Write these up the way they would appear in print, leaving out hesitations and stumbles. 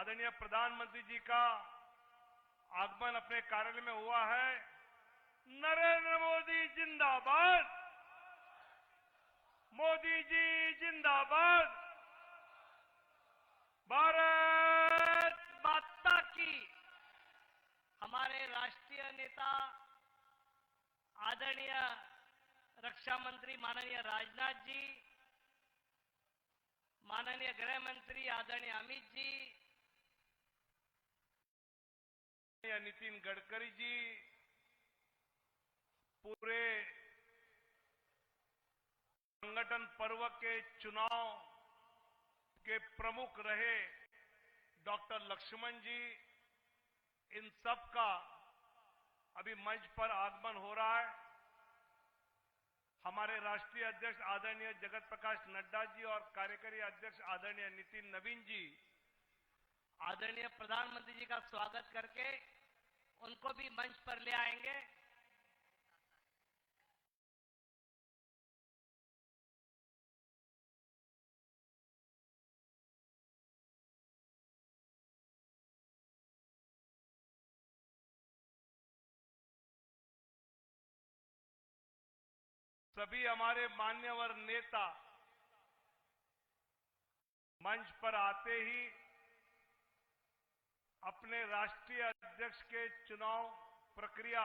आदरणीय प्रधानमंत्री जी का आगमन अपने कार्यालय में हुआ है। नरेंद्र मोदी जिंदाबाद, मोदी जी जिंदाबाद, भारत माता की। हमारे राष्ट्रीय नेता आदरणीय रक्षा मंत्री माननीय राजनाथ जी, माननीय गृह मंत्री आदरणीय अमित जी, नितिन गडकरी जी, पूरे संगठन पर्व के चुनाव के प्रमुख रहे डॉक्टर लक्ष्मण जी, इन सब का अभी मंच पर आगमन हो रहा है। हमारे राष्ट्रीय अध्यक्ष आदरणीय जगत प्रकाश नड्डा जी और कार्यकारी अध्यक्ष आदरणीय नितिन नवीन जी आदरणीय प्रधानमंत्री जी का स्वागत करके उनको भी मंच पर ले आएंगे। सभी हमारे मान्यवर नेता मंच पर आते ही अपने राष्ट्रीय अध्यक्ष के चुनाव प्रक्रिया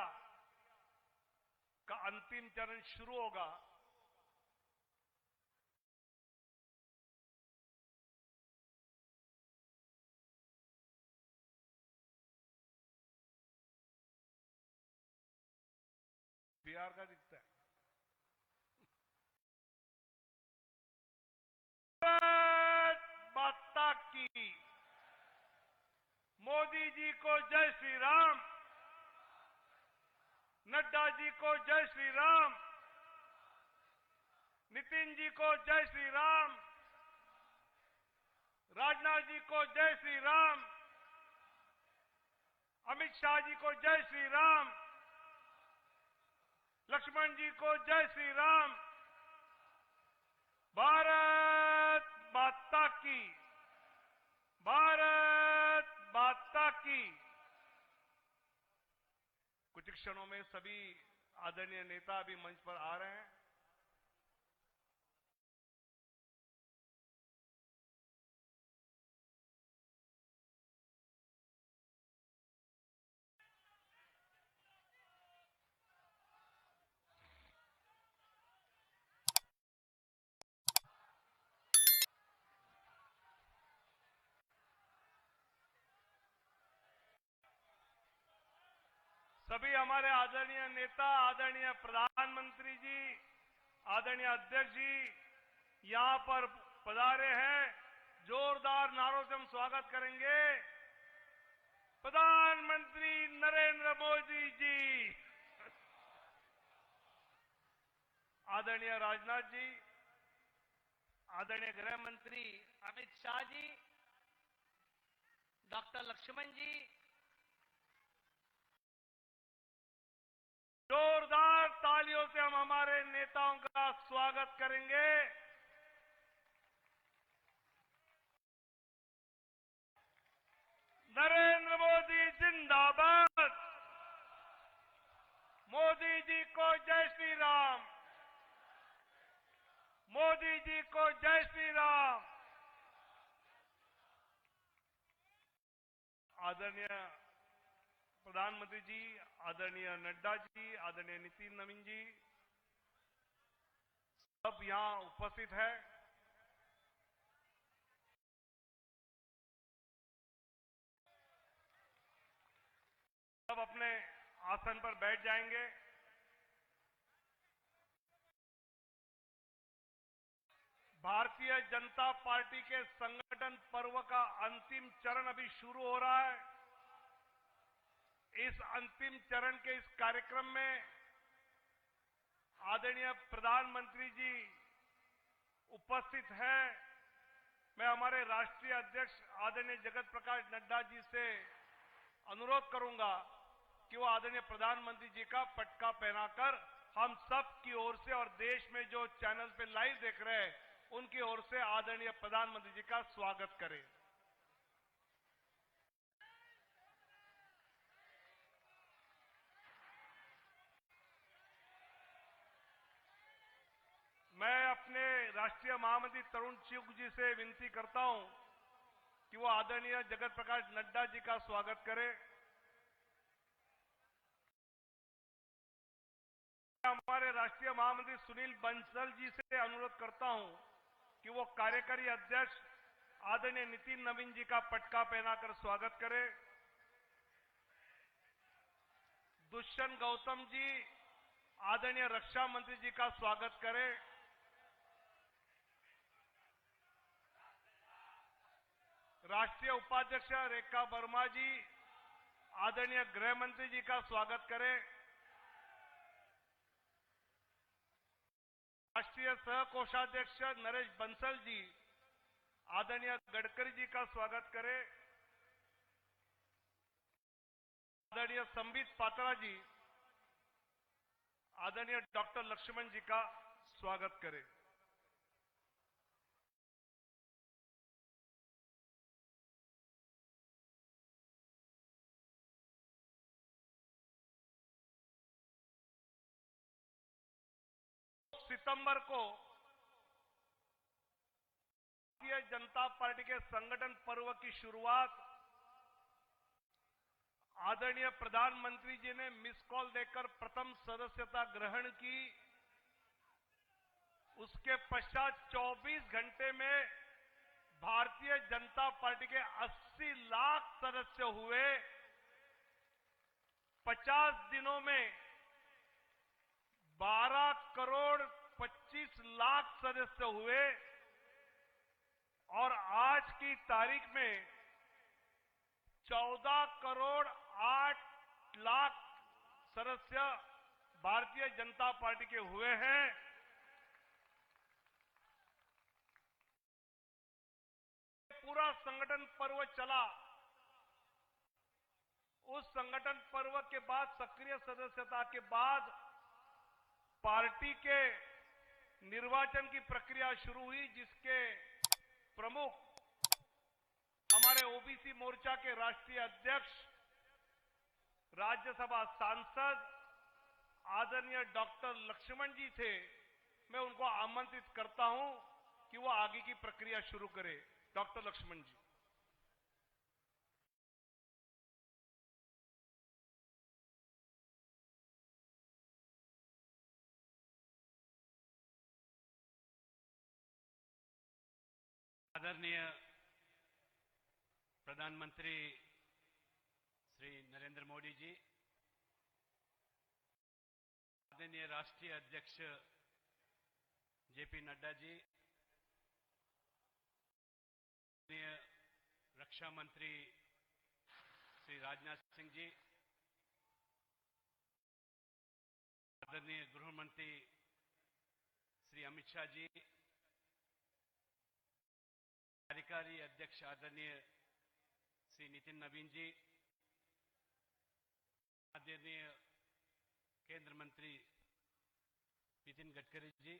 का अंतिम चरण शुरू होगा। बिहार का दिखता है। भारत माता की। मोदी जी को जय श्री राम, नड्डा जी को जय श्री राम, नितिन जी को जय श्री राम, राजनाथ जी को जय श्री राम, अमित शाह जी को जय श्री राम, लक्ष्मण जी को जय श्री राम। भारत माता की, भारत माता की। कुछ क्षणों में सभी आदरणीय नेता अभी मंच पर आ रहे हैं। सभी हमारे आदरणीय नेता, आदरणीय प्रधानमंत्री जी, आदरणीय अध्यक्ष जी यहां पर पधारे हैं। जोरदार नारों से हम स्वागत करेंगे। प्रधानमंत्री नरेंद्र मोदी जी, आदरणीय राजनाथ जी, आदरणीय गृह मंत्री अमित शाह जी, डॉक्टर लक्ष्मण जी, जोरदार तालियों से हम हमारे नेताओं का स्वागत करेंगे। नरेंद्र मोदी जिंदाबाद, मोदी जी को जय श्री राम, मोदी जी को जय श्री राम। आदरणीय प्रधानमंत्री जी, आदरणीय नड्डा जी, आदरणीय नितिन नवीन जी सब यहां उपस्थित है। सब अपने आसन पर बैठ जाएंगे। भारतीय जनता पार्टी के संगठन पर्व का अंतिम चरण अभी शुरू हो रहा है। इस अंतिम चरण के इस कार्यक्रम में आदरणीय प्रधानमंत्री जी उपस्थित हैं। मैं हमारे राष्ट्रीय अध्यक्ष आदरणीय जगत प्रकाश नड्डा जी से अनुरोध करूंगा कि वो आदरणीय प्रधानमंत्री जी का पटका पहनाकर हम सब की ओर से और देश में जो चैनल पे लाइव देख रहे हैं उनकी ओर से आदरणीय प्रधानमंत्री जी का स्वागत करें। अपने राष्ट्रीय महामंत्री तरुण चुग जी से विनती करता हूं कि वो आदरणीय जगत प्रकाश नड्डा जी का स्वागत करें। हमारे राष्ट्रीय महामंत्री सुनील बंसल जी से अनुरोध करता हूं कि वो कार्यकारी अध्यक्ष आदरणीय नितिन नवीन जी का पटका पहनाकर स्वागत करें। दुष्यंत गौतम जी आदरणीय रक्षा मंत्री जी का स्वागत करें। राष्ट्रीय उपाध्यक्ष रेखा वर्मा जी आदरणीय गृह मंत्री जी का स्वागत करें। राष्ट्रीय सह कोषाध्यक्ष नरेश बंसल जी आदरणीय गडकरी जी का स्वागत करें। आदरणीय संबित पात्रा जी आदरणीय डॉक्टर लक्ष्मण जी का स्वागत करें। सितंबर को भारतीय जनता पार्टी के संगठन पर्व की शुरुआत आदरणीय प्रधानमंत्री जी ने मिस कॉल देकर प्रथम सदस्यता ग्रहण की। उसके पश्चात 24 घंटे में भारतीय जनता पार्टी के 80 लाख सदस्य हुए। 50 दिनों में 12 करोड़ 25 लाख सदस्य हुए और आज की तारीख में 14 करोड़ 8 लाख सदस्य भारतीय जनता पार्टी के हुए हैं। पूरा संगठन पर्व चला। उस संगठन पर्व के बाद सक्रिय सदस्यता के बाद पार्टी के निर्वाचन की प्रक्रिया शुरू हुई, जिसके प्रमुख हमारे ओबीसी मोर्चा के राष्ट्रीय अध्यक्ष राज्यसभा सांसद आदरणीय डॉक्टर लक्ष्मण जी थे। मैं उनको आमंत्रित करता हूं कि वो आगे की प्रक्रिया शुरू करें। डॉक्टर लक्ष्मण जी। आदरणीय प्रधानमंत्री श्री नरेंद्र मोदी जी, आदरणीय राष्ट्रीय अध्यक्ष जेपी नड्डा जी, आदरणीय रक्षा मंत्री श्री राजनाथ सिंह जी, आदरणीय गृह मंत्री श्री अमित शाह जी, कार्यकारी अध्यक्ष आदरणीय श्री नितिन नवीन जी, आदरणीय केंद्र मंत्री नितिन गडकरी जी,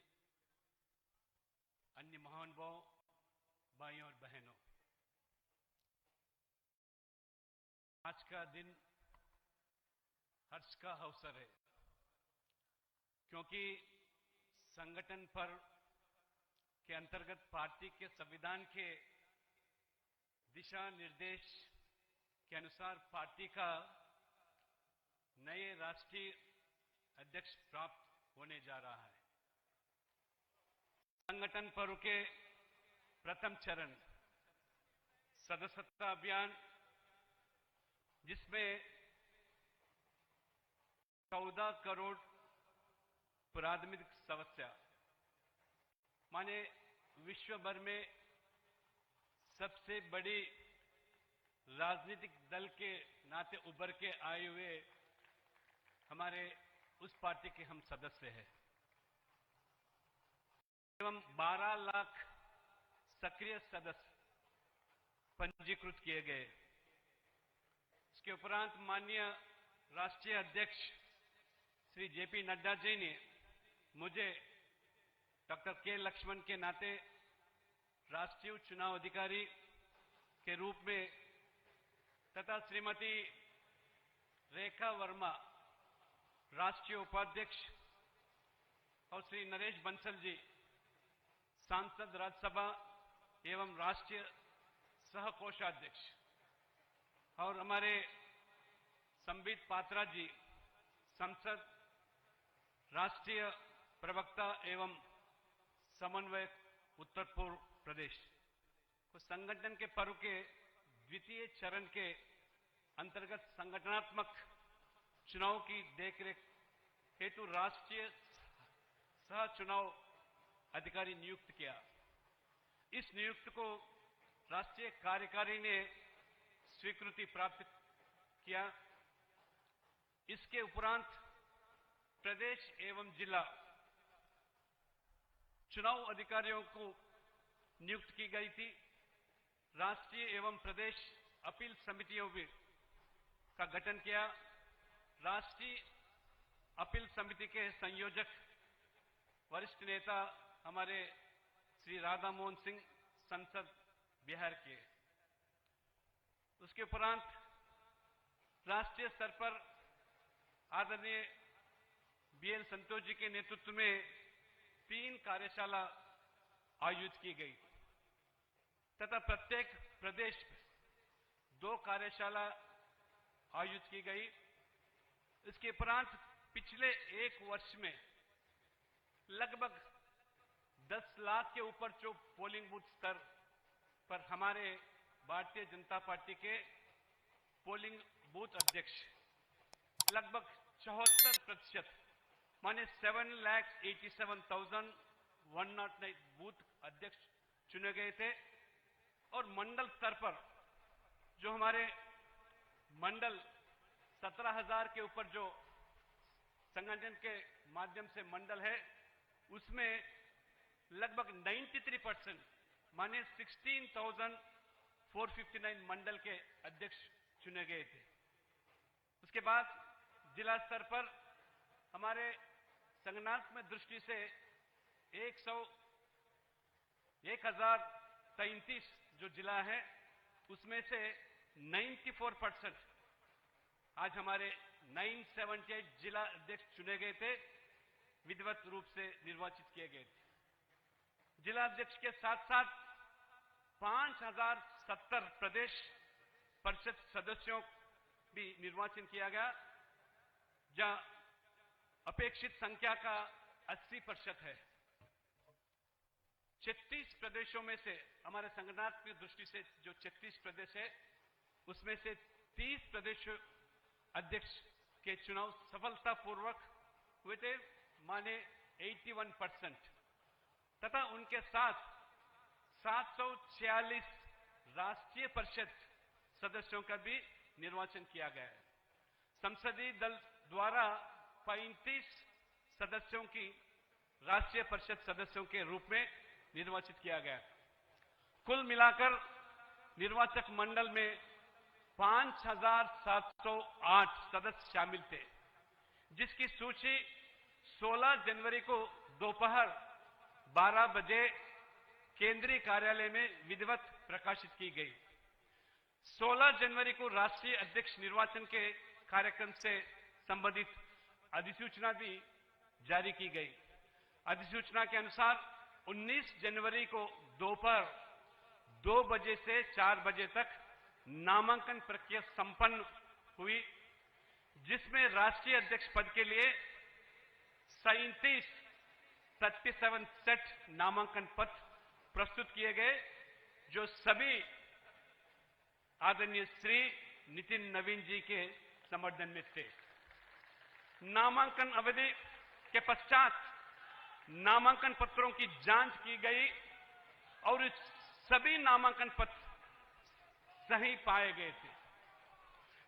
अन्य महानुभावों, भाइयों और बहनों, आज का दिन हर्ष का अवसर है, क्योंकि संगठन पर्व के अंतर्गत पार्टी के संविधान के दिशा निर्देश के अनुसार पार्टी का नए राष्ट्रीय अध्यक्ष प्राप्त होने जा रहा है। संगठन पर्व के प्रथम चरण सदस्यता अभियान, जिसमें 14 करोड़ प्राथमिक सदस्य माने विश्व भर में सबसे बड़ी राजनीतिक दल के नाते उभर के आए हुए हमारे उस पार्टी के हम सदस्य हैं एवं 12 लाख सक्रिय सदस्य पंजीकृत किए गए। इसके उपरांत माननीय राष्ट्रीय अध्यक्ष श्री जेपी नड्डा जी ने मुझे डॉक्टर के लक्ष्मण के नाते राष्ट्रीय चुनाव अधिकारी के रूप में तथा श्रीमती रेखा वर्मा राष्ट्रीय उपाध्यक्ष और श्री नरेश बंसल जी सांसद राज्यसभा एवं राष्ट्रीय सह कोषाध्यक्ष और हमारे संबित पात्रा जी संसद राष्ट्रीय प्रवक्ता एवं समन्वयक उत्तर पूर्व प्रदेश को संगठन के पर्व के द्वितीय चरण के अंतर्गत संगठनात्मक चुनाव की देखरेख हेतु राष्ट्रीय सह चुनाव अधिकारी नियुक्त किया। इस नियुक्ति को राष्ट्रीय कार्यकारी ने स्वीकृति प्राप्त किया। इसके उपरांत प्रदेश एवं जिला चुनाव अधिकारियों को नियुक्त की गई थी। राष्ट्रीय एवं प्रदेश अपील समितियों का गठन किया। राष्ट्रीय अपील समिति के संयोजक वरिष्ठ नेता हमारे श्री राधा मोहन सिंह संसद बिहार के। उसके उपरांत राष्ट्रीय स्तर पर आदरणीय बीएल संतोष जी के नेतृत्व में 3 कार्यशाला आयोजित की गई तथा प्रत्येक प्रदेश में 2 कार्यशाला आयोजित की गई। इसके उपरांत पिछले 1 वर्ष में लगभग 10 लाख के ऊपर जो पोलिंग बूथ स्तर पर हमारे भारतीय जनता पार्टी के पोलिंग बूथ अध्यक्ष लगभग 74% माने 7,87,109 बूथ अध्यक्ष चुने गए थे। और मंडल स्तर पर जो हमारे मंडल 17,000 के ऊपर जो संगठन के माध्यम से मंडल है उसमें लगभग 93% माने 16,459 मंडल के अध्यक्ष चुने गए थे। उसके बाद जिला स्तर पर हमारे संगठनात्मक दृष्टि से 1,033 जो जिला है उसमें से 94% आज हमारे 978 जिला अध्यक्ष चुने गए थे, विधिवत रूप से निर्वाचित किए गए थे। जिला अध्यक्ष के साथ साथ 5,070 प्रदेश परिषद सदस्यों भी निर्वाचन किया गया, जहां अपेक्षित संख्या का 80% है। 36 प्रदेशों में से हमारे संगठनात्मक दृष्टि से जो 36 प्रदेश है उसमें से 30 प्रदेश अध्यक्ष के चुनाव सफलतापूर्वक हुए थे, माने 81%, तथा उनके साथ 746 राष्ट्रीय परिषद सदस्यों का भी निर्वाचन किया गया है। संसदीय दल द्वारा 35 सदस्यों की राष्ट्रीय परिषद सदस्यों के रूप में निर्वाचित किया गया। कुल मिलाकर निर्वाचक मंडल में 5,708 सदस्य शामिल थे, जिसकी सूची 16 जनवरी को दोपहर 12 बजे केंद्रीय कार्यालय में विधिवत प्रकाशित की गई। 16 जनवरी को राष्ट्रीय अध्यक्ष निर्वाचन के कार्यक्रम से संबंधित अधिसूचना भी जारी की गई। अधिसूचना के अनुसार 19 जनवरी को दोपहर 2 बजे से 4 बजे तक नामांकन प्रक्रिया संपन्न हुई, जिसमें राष्ट्रीय अध्यक्ष पद के लिए 37 सेट नामांकन पत्र प्रस्तुत किए गए, जो सभी आदरणीय श्री नितिन नवीन जी के समर्थन में थे। नामांकन अवधि के पश्चात नामांकन पत्रों की जांच की गई और सभी नामांकन पत्र सही पाए गए थे।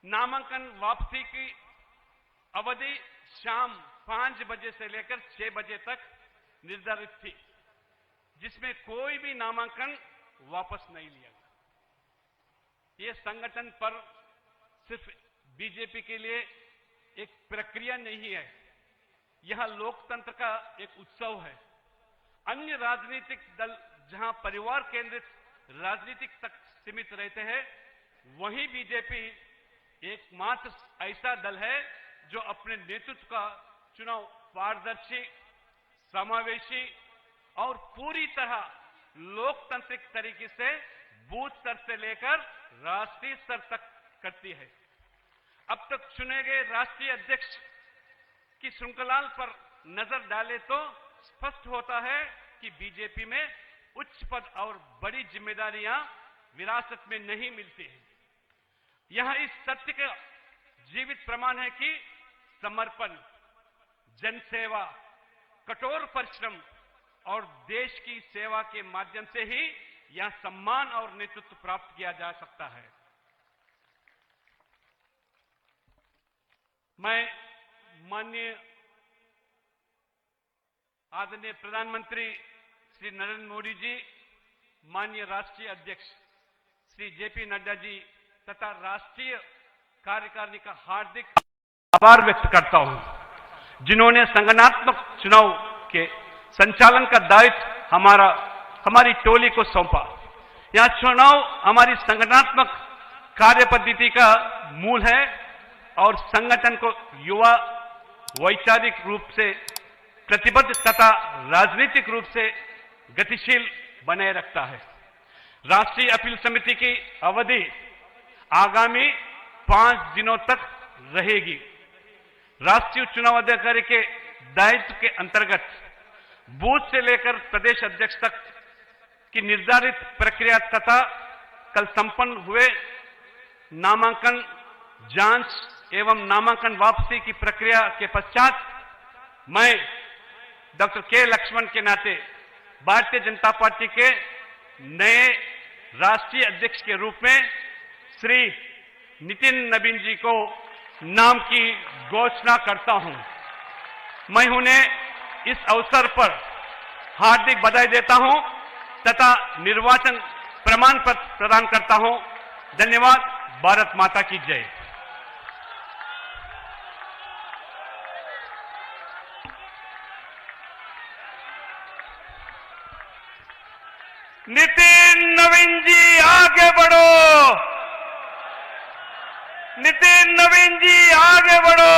नामांकन वापसी की अवधि शाम 5 बजे से लेकर 6 बजे तक निर्धारित थी, जिसमें कोई भी नामांकन वापस नहीं लिया गया। यह संगठन पर सिर्फ बीजेपी के लिए एक प्रक्रिया नहीं है, यह लोकतंत्र का एक उत्सव है। अन्य राजनीतिक दल जहां परिवार केंद्रित राजनीतिक तक सीमित रहते हैं, वहीं बीजेपी एकमात्र ऐसा दल है जो अपने नेतृत्व का चुनाव पारदर्शी, समावेशी और पूरी तरह लोकतांत्रिक तरीके से बूथ स्तर से लेकर राष्ट्रीय स्तर तक करती है। अब तक चुने गए राष्ट्रीय अध्यक्ष की श्रृंखला पर नजर डाले तो स्पष्ट होता है कि बीजेपी में उच्च पद और बड़ी जिम्मेदारियां विरासत में नहीं मिलती हैं। यहां इस सत्य का जीवित प्रमाण है कि समर्पण, जनसेवा, कठोर परिश्रम और देश की सेवा के माध्यम से ही यहां सम्मान और नेतृत्व प्राप्त किया जा सकता है। मैं माननीय आदरणीय प्रधानमंत्री श्री नरेंद्र मोदी जी, माननीय राष्ट्रीय अध्यक्ष श्री जेपी नड्डा जी तथा राष्ट्रीय कार्यकारिणी का हार्दिक आभार व्यक्त करता हूं, जिन्होंने संगठनात्मक चुनाव के संचालन का दायित्व हमारी टोली को सौंपा। यह चुनाव हमारी संगठनात्मक कार्य पद्धति का मूल है और संगठन को युवा वैचारिक रूप से प्रतिबद्ध तथा राजनीतिक रूप से गतिशील बनाए रखता है। राष्ट्रीय अपील समिति की अवधि आगामी 5 दिनों तक रहेगी। राष्ट्रीय चुनाव अधिकारी के दायित्व के अंतर्गत बूथ से लेकर प्रदेश अध्यक्ष तक की निर्धारित प्रक्रिया तथा कल संपन्न हुए नामांकन जांच एवं नामांकन वापसी की प्रक्रिया के पश्चात मैं डॉक्टर के लक्ष्मण के नाते भारतीय जनता पार्टी के नए राष्ट्रीय अध्यक्ष के रूप में श्री नितिन नवीन जी को नाम की घोषणा करता हूं। मैं उन्हें इस अवसर पर हार्दिक बधाई देता हूं तथा निर्वाचन प्रमाण पत्र प्रदान करता हूं। धन्यवाद। भारत माता की जय। नितिन नवीन जी आगे बढ़ो, नितिन नवीन जी आगे बढ़ो।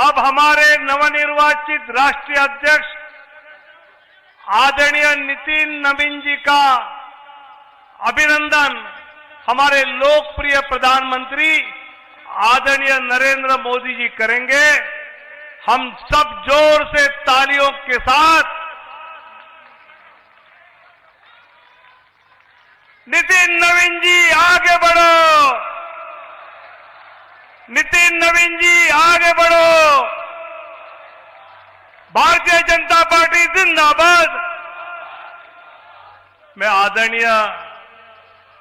अब हमारे नवनिर्वाचित राष्ट्रीय अध्यक्ष आदरणीय नितिन नवीन जी का अभिनंदन हमारे लोकप्रिय प्रधानमंत्री आदरणीय नरेंद्र मोदी जी करेंगे। हम सब जोर से तालियों के साथ नितिन नवीन जी आगे बढ़ो, नितिन नवीन जी आगे बढ़ो। भारतीय जनता पार्टी जिंदाबाद। मैं आदरणीय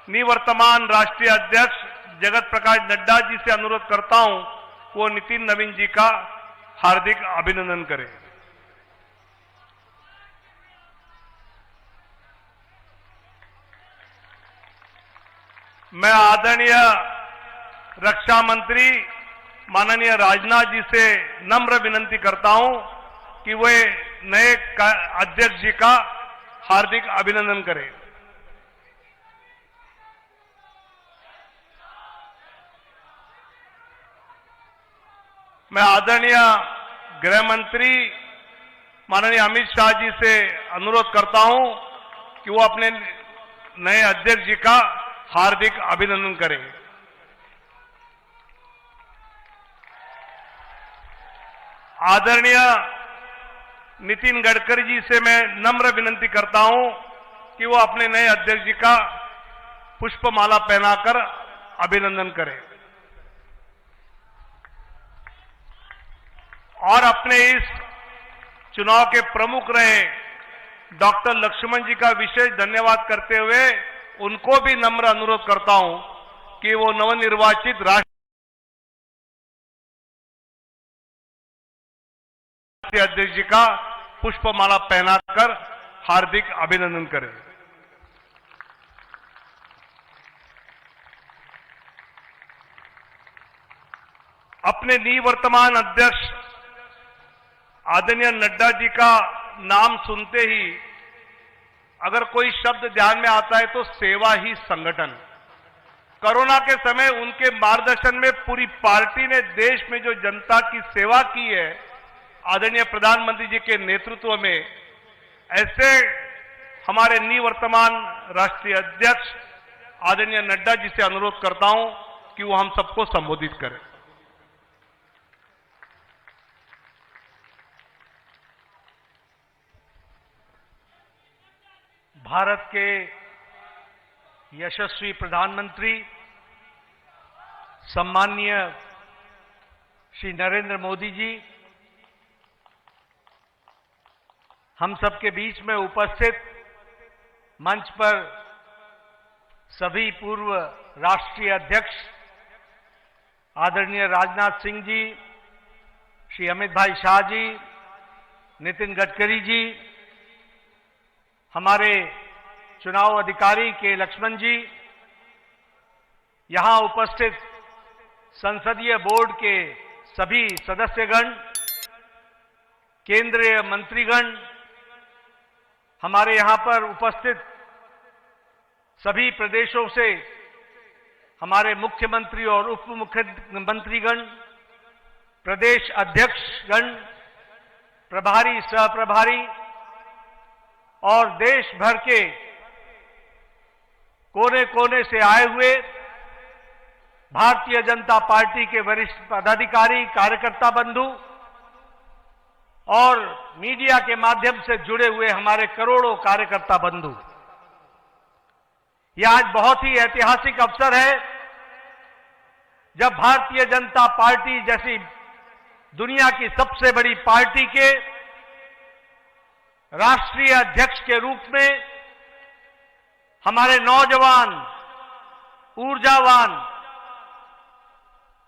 निवर्तमान राष्ट्रीय अध्यक्ष जगत प्रकाश नड्डा जी से अनुरोध करता हूं वो नितिन नवीन जी का हार्दिक अभिनंदन करें। मैं आदरणीय रक्षा मंत्री माननीय राजनाथ जी से नम्र विनंती करता हूं कि वे नए अध्यक्ष जी का हार्दिक अभिनंदन करें। मैं आदरणीय गृह मंत्री माननीय अमित शाह जी से अनुरोध करता हूं कि वो अपने नए अध्यक्ष जी का हार्दिक अभिनंदन करें। आदरणीय नितिन गडकरी जी से मैं नम्र विनंती करता हूं कि वो अपने नए अध्यक्ष जी का पुष्पमाला पहनाकर अभिनंदन करें। और अपने इस चुनाव के प्रमुख रहे डॉक्टर लक्ष्मण जी का विशेष धन्यवाद करते हुए उनको भी नम्र अनुरोध करता हूं कि वो नवनिर्वाचित राष्ट्रीय अध्यक्ष जी का पुष्पमाला पहनाकर हार्दिक अभिनंदन करें। अपने निवर्तमान अध्यक्ष आदरणीय नड्डा जी का नाम सुनते ही अगर कोई शब्द ध्यान में आता है तो सेवा ही संगठन। कोरोना के समय उनके मार्गदर्शन में पूरी पार्टी ने देश में जो जनता की सेवा की है, आदरणीय प्रधानमंत्री जी के नेतृत्व में ऐसे हमारे निवर्तमान राष्ट्रीय अध्यक्ष आदरणीय नड्डा जी से अनुरोध करता हूं कि वो हम सबको संबोधित करें। भारत के यशस्वी प्रधानमंत्री सम्माननीय श्री नरेंद्र मोदी जी, हम सबके बीच में उपस्थित मंच पर सभी पूर्व राष्ट्रीय अध्यक्ष आदरणीय राजनाथ सिंह जी, श्री अमित भाई शाह जी, नितिन गडकरी जी, हमारे चुनाव अधिकारी के लक्ष्मण जी, यहां उपस्थित संसदीय बोर्ड के सभी सदस्यगण, केंद्रीय मंत्रीगण, हमारे यहां पर उपस्थित सभी प्रदेशों से हमारे मुख्यमंत्री और उप मुख्यमंत्रीगण, प्रदेश अध्यक्षगण, प्रभारी, सहप्रभारी और देश भर के कोने कोने से आए हुए भारतीय जनता पार्टी के वरिष्ठ पदाधिकारी, कार्यकर्ता बंधु और मीडिया के माध्यम से जुड़े हुए हमारे करोड़ों कार्यकर्ता बंधु, यह आज बहुत ही ऐतिहासिक अवसर है जब भारतीय जनता पार्टी जैसी दुनिया की सबसे बड़ी पार्टी के राष्ट्रीय अध्यक्ष के रूप में हमारे नौजवान, ऊर्जावान,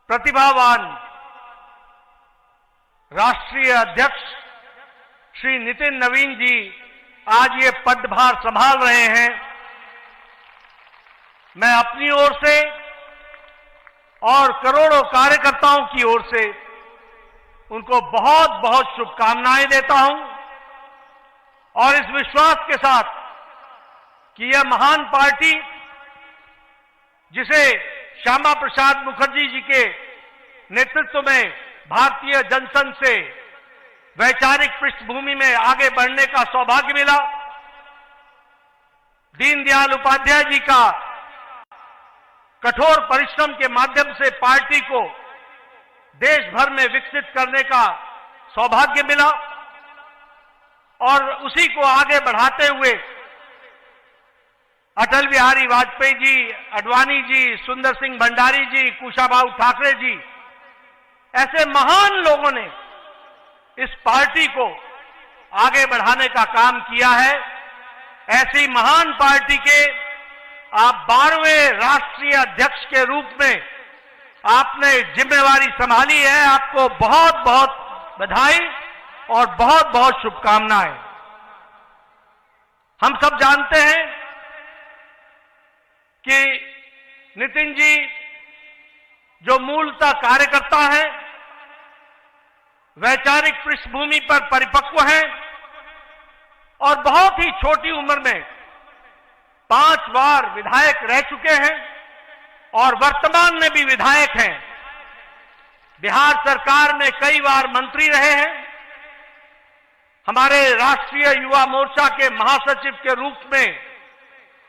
प्रतिभावान राष्ट्रीय अध्यक्ष श्री नितिन नवीन जी आज ये पदभार संभाल रहे हैं। मैं अपनी ओर से और करोड़ों कार्यकर्ताओं की ओर से उनको बहुत बहुत शुभकामनाएं देता हूं और इस विश्वास के साथ कि यह महान पार्टी जिसे श्यामा प्रसाद मुखर्जी जी के नेतृत्व में भारतीय जनसंघ से वैचारिक पृष्ठभूमि में आगे बढ़ने का सौभाग्य मिला, दीनदयाल उपाध्याय जी का कठोर परिश्रम के माध्यम से पार्टी को देश भर में विकसित करने का सौभाग्य मिला और उसी को आगे बढ़ाते हुए अटल बिहारी वाजपेयी जी, अडवाणी जी, सुंदर सिंह भंडारी जी, कुशाभाऊ ठाकरे जी, ऐसे महान लोगों ने इस पार्टी को आगे बढ़ाने का काम किया है। ऐसी महान पार्टी के आप 12वें राष्ट्रीय अध्यक्ष के रूप में आपने जिम्मेवारी संभाली है। आपको बहुत बहुत बधाई और बहुत बहुत शुभकामनाएं। हम सब जानते हैं कि नितिन जी जो मूलतः कार्यकर्ता हैं, वैचारिक पृष्ठभूमि पर परिपक्व हैं और बहुत ही छोटी उम्र में 5 बार विधायक रह चुके हैं और वर्तमान में भी विधायक हैं। बिहार सरकार में कई बार मंत्री रहे हैं। हमारे राष्ट्रीय युवा मोर्चा के महासचिव के रूप में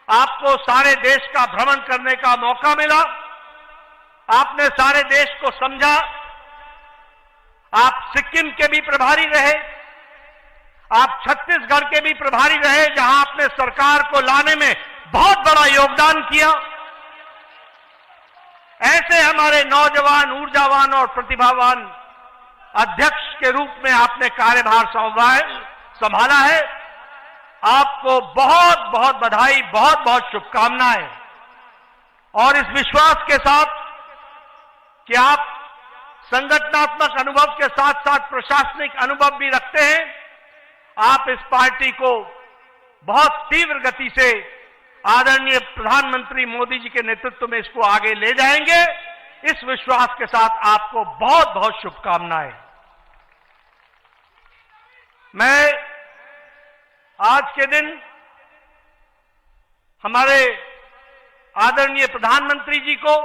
आपको सारे देश का भ्रमण करने का मौका मिला। आपने सारे देश को समझा। आप सिक्किम के भी प्रभारी रहे, आप छत्तीसगढ़ के भी प्रभारी रहे, जहां आपने सरकार को लाने में बहुत बड़ा योगदान किया। ऐसे हमारे नौजवान, ऊर्जावान और प्रतिभावान अध्यक्ष के रूप में आपने कार्यभार संभाला है। आपको बहुत बहुत बधाई, बहुत बहुत शुभकामनाएं। और इस विश्वास के साथ कि आप संगठनात्मक अनुभव के साथ साथ प्रशासनिक अनुभव भी रखते हैं, आप इस पार्टी को बहुत तीव्र गति से आदरणीय प्रधानमंत्री मोदी जी के नेतृत्व में इसको आगे ले जाएंगे। इस विश्वास के साथ आपको बहुत बहुत शुभकामनाएं। मैं आज के दिन हमारे आदरणीय प्रधानमंत्री जी को,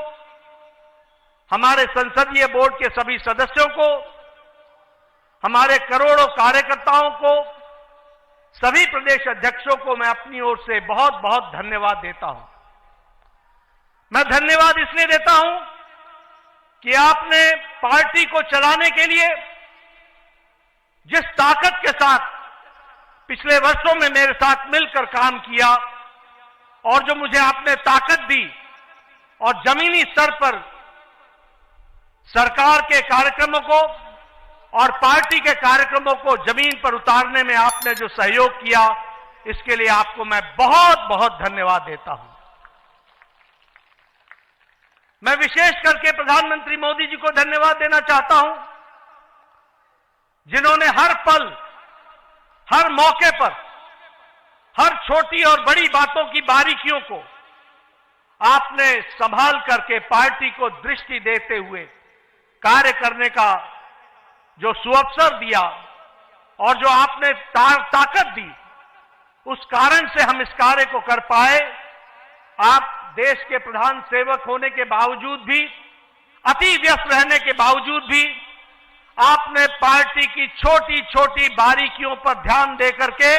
हमारे संसदीय बोर्ड के सभी सदस्यों को, हमारे करोड़ों कार्यकर्ताओं को, सभी प्रदेश अध्यक्षों को मैं अपनी ओर से बहुत बहुत धन्यवाद देता हूं। मैं धन्यवाद इसलिए देता हूं कि आपने पार्टी को चलाने के लिए जिस ताकत के साथ पिछले वर्षों में मेरे साथ मिलकर काम किया और जो मुझे आपने ताकत दी और जमीनी स्तर पर सरकार के कार्यक्रमों को और पार्टी के कार्यक्रमों को जमीन पर उतारने में आपने जो सहयोग किया, इसके लिए आपको मैं बहुत बहुत धन्यवाद देता हूं। मैं विशेष करके प्रधानमंत्री मोदी जी को धन्यवाद देना चाहता हूं, जिन्होंने हर पल, हर मौके पर, हर छोटी और बड़ी बातों की बारीकियों को आपने संभाल करके पार्टी को दृष्टि देते हुए कार्य करने का जो सुअवसर दिया और जो आपने ताकत दी, उस कारण से हम इस कार्य को कर पाए। आप देश के प्रधान सेवक होने के बावजूद भी, अति व्यस्त रहने के बावजूद भी आपने पार्टी की छोटी छोटी बारीकियों पर ध्यान देकर के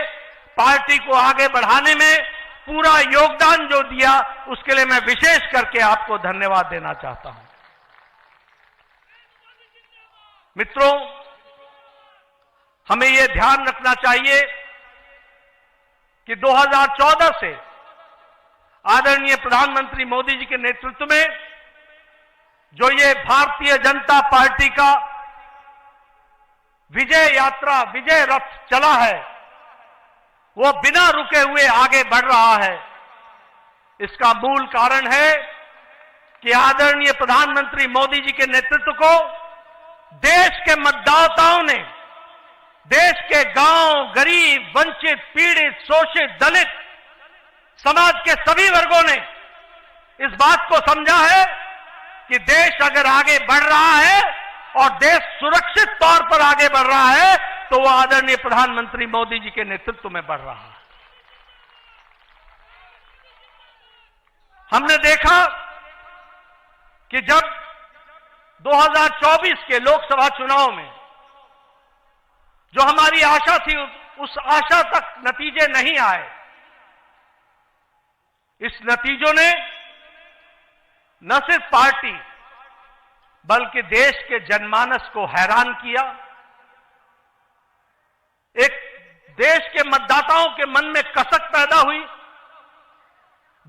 पार्टी को आगे बढ़ाने में पूरा योगदान जो दिया, उसके लिए मैं विशेष करके आपको धन्यवाद देना चाहता हूं। मित्रों, हमें यह ध्यान रखना चाहिए कि 2014 से आदरणीय प्रधानमंत्री मोदी जी के नेतृत्व में जो ये भारतीय जनता पार्टी का विजय यात्रा, विजय रथ चला है, वो बिना रुके हुए आगे बढ़ रहा है। इसका मूल कारण है कि आदरणीय प्रधानमंत्री मोदी जी के नेतृत्व को देश के मतदाताओं ने, देश के गांव, गरीब, वंचित, पीड़ित, शोषित, दलित समाज के सभी वर्गों ने इस बात को समझा है कि देश अगर आगे बढ़ रहा है और देश सुरक्षित तौर पर आगे बढ़ रहा है, तो वो आदरणीय प्रधानमंत्री मोदी जी के नेतृत्व में बढ़ रहा है। हमने देखा कि जब 2024 के लोकसभा चुनाव में जो हमारी आशा थी, उस आशा तक नतीजे नहीं आए। इस नतीजों ने न सिर्फ पार्टी बल्कि देश के जनमानस को हैरान किया। एक देश के मतदाताओं के मन में कसक पैदा हुई,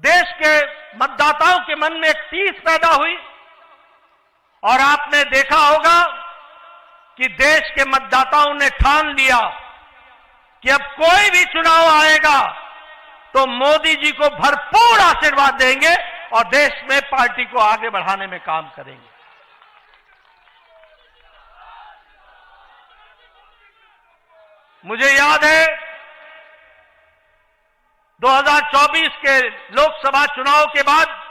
देश के मतदाताओं के मन में एक टीस पैदा हुई और आपने देखा होगा कि देश के मतदाताओं ने ठान लिया कि अब कोई भी चुनाव आएगा तो मोदी जी को भरपूर आशीर्वाद देंगे और देश में पार्टी को आगे बढ़ाने में काम करेंगे। मुझे याद है 2024 के लोकसभा चुनाव के बाद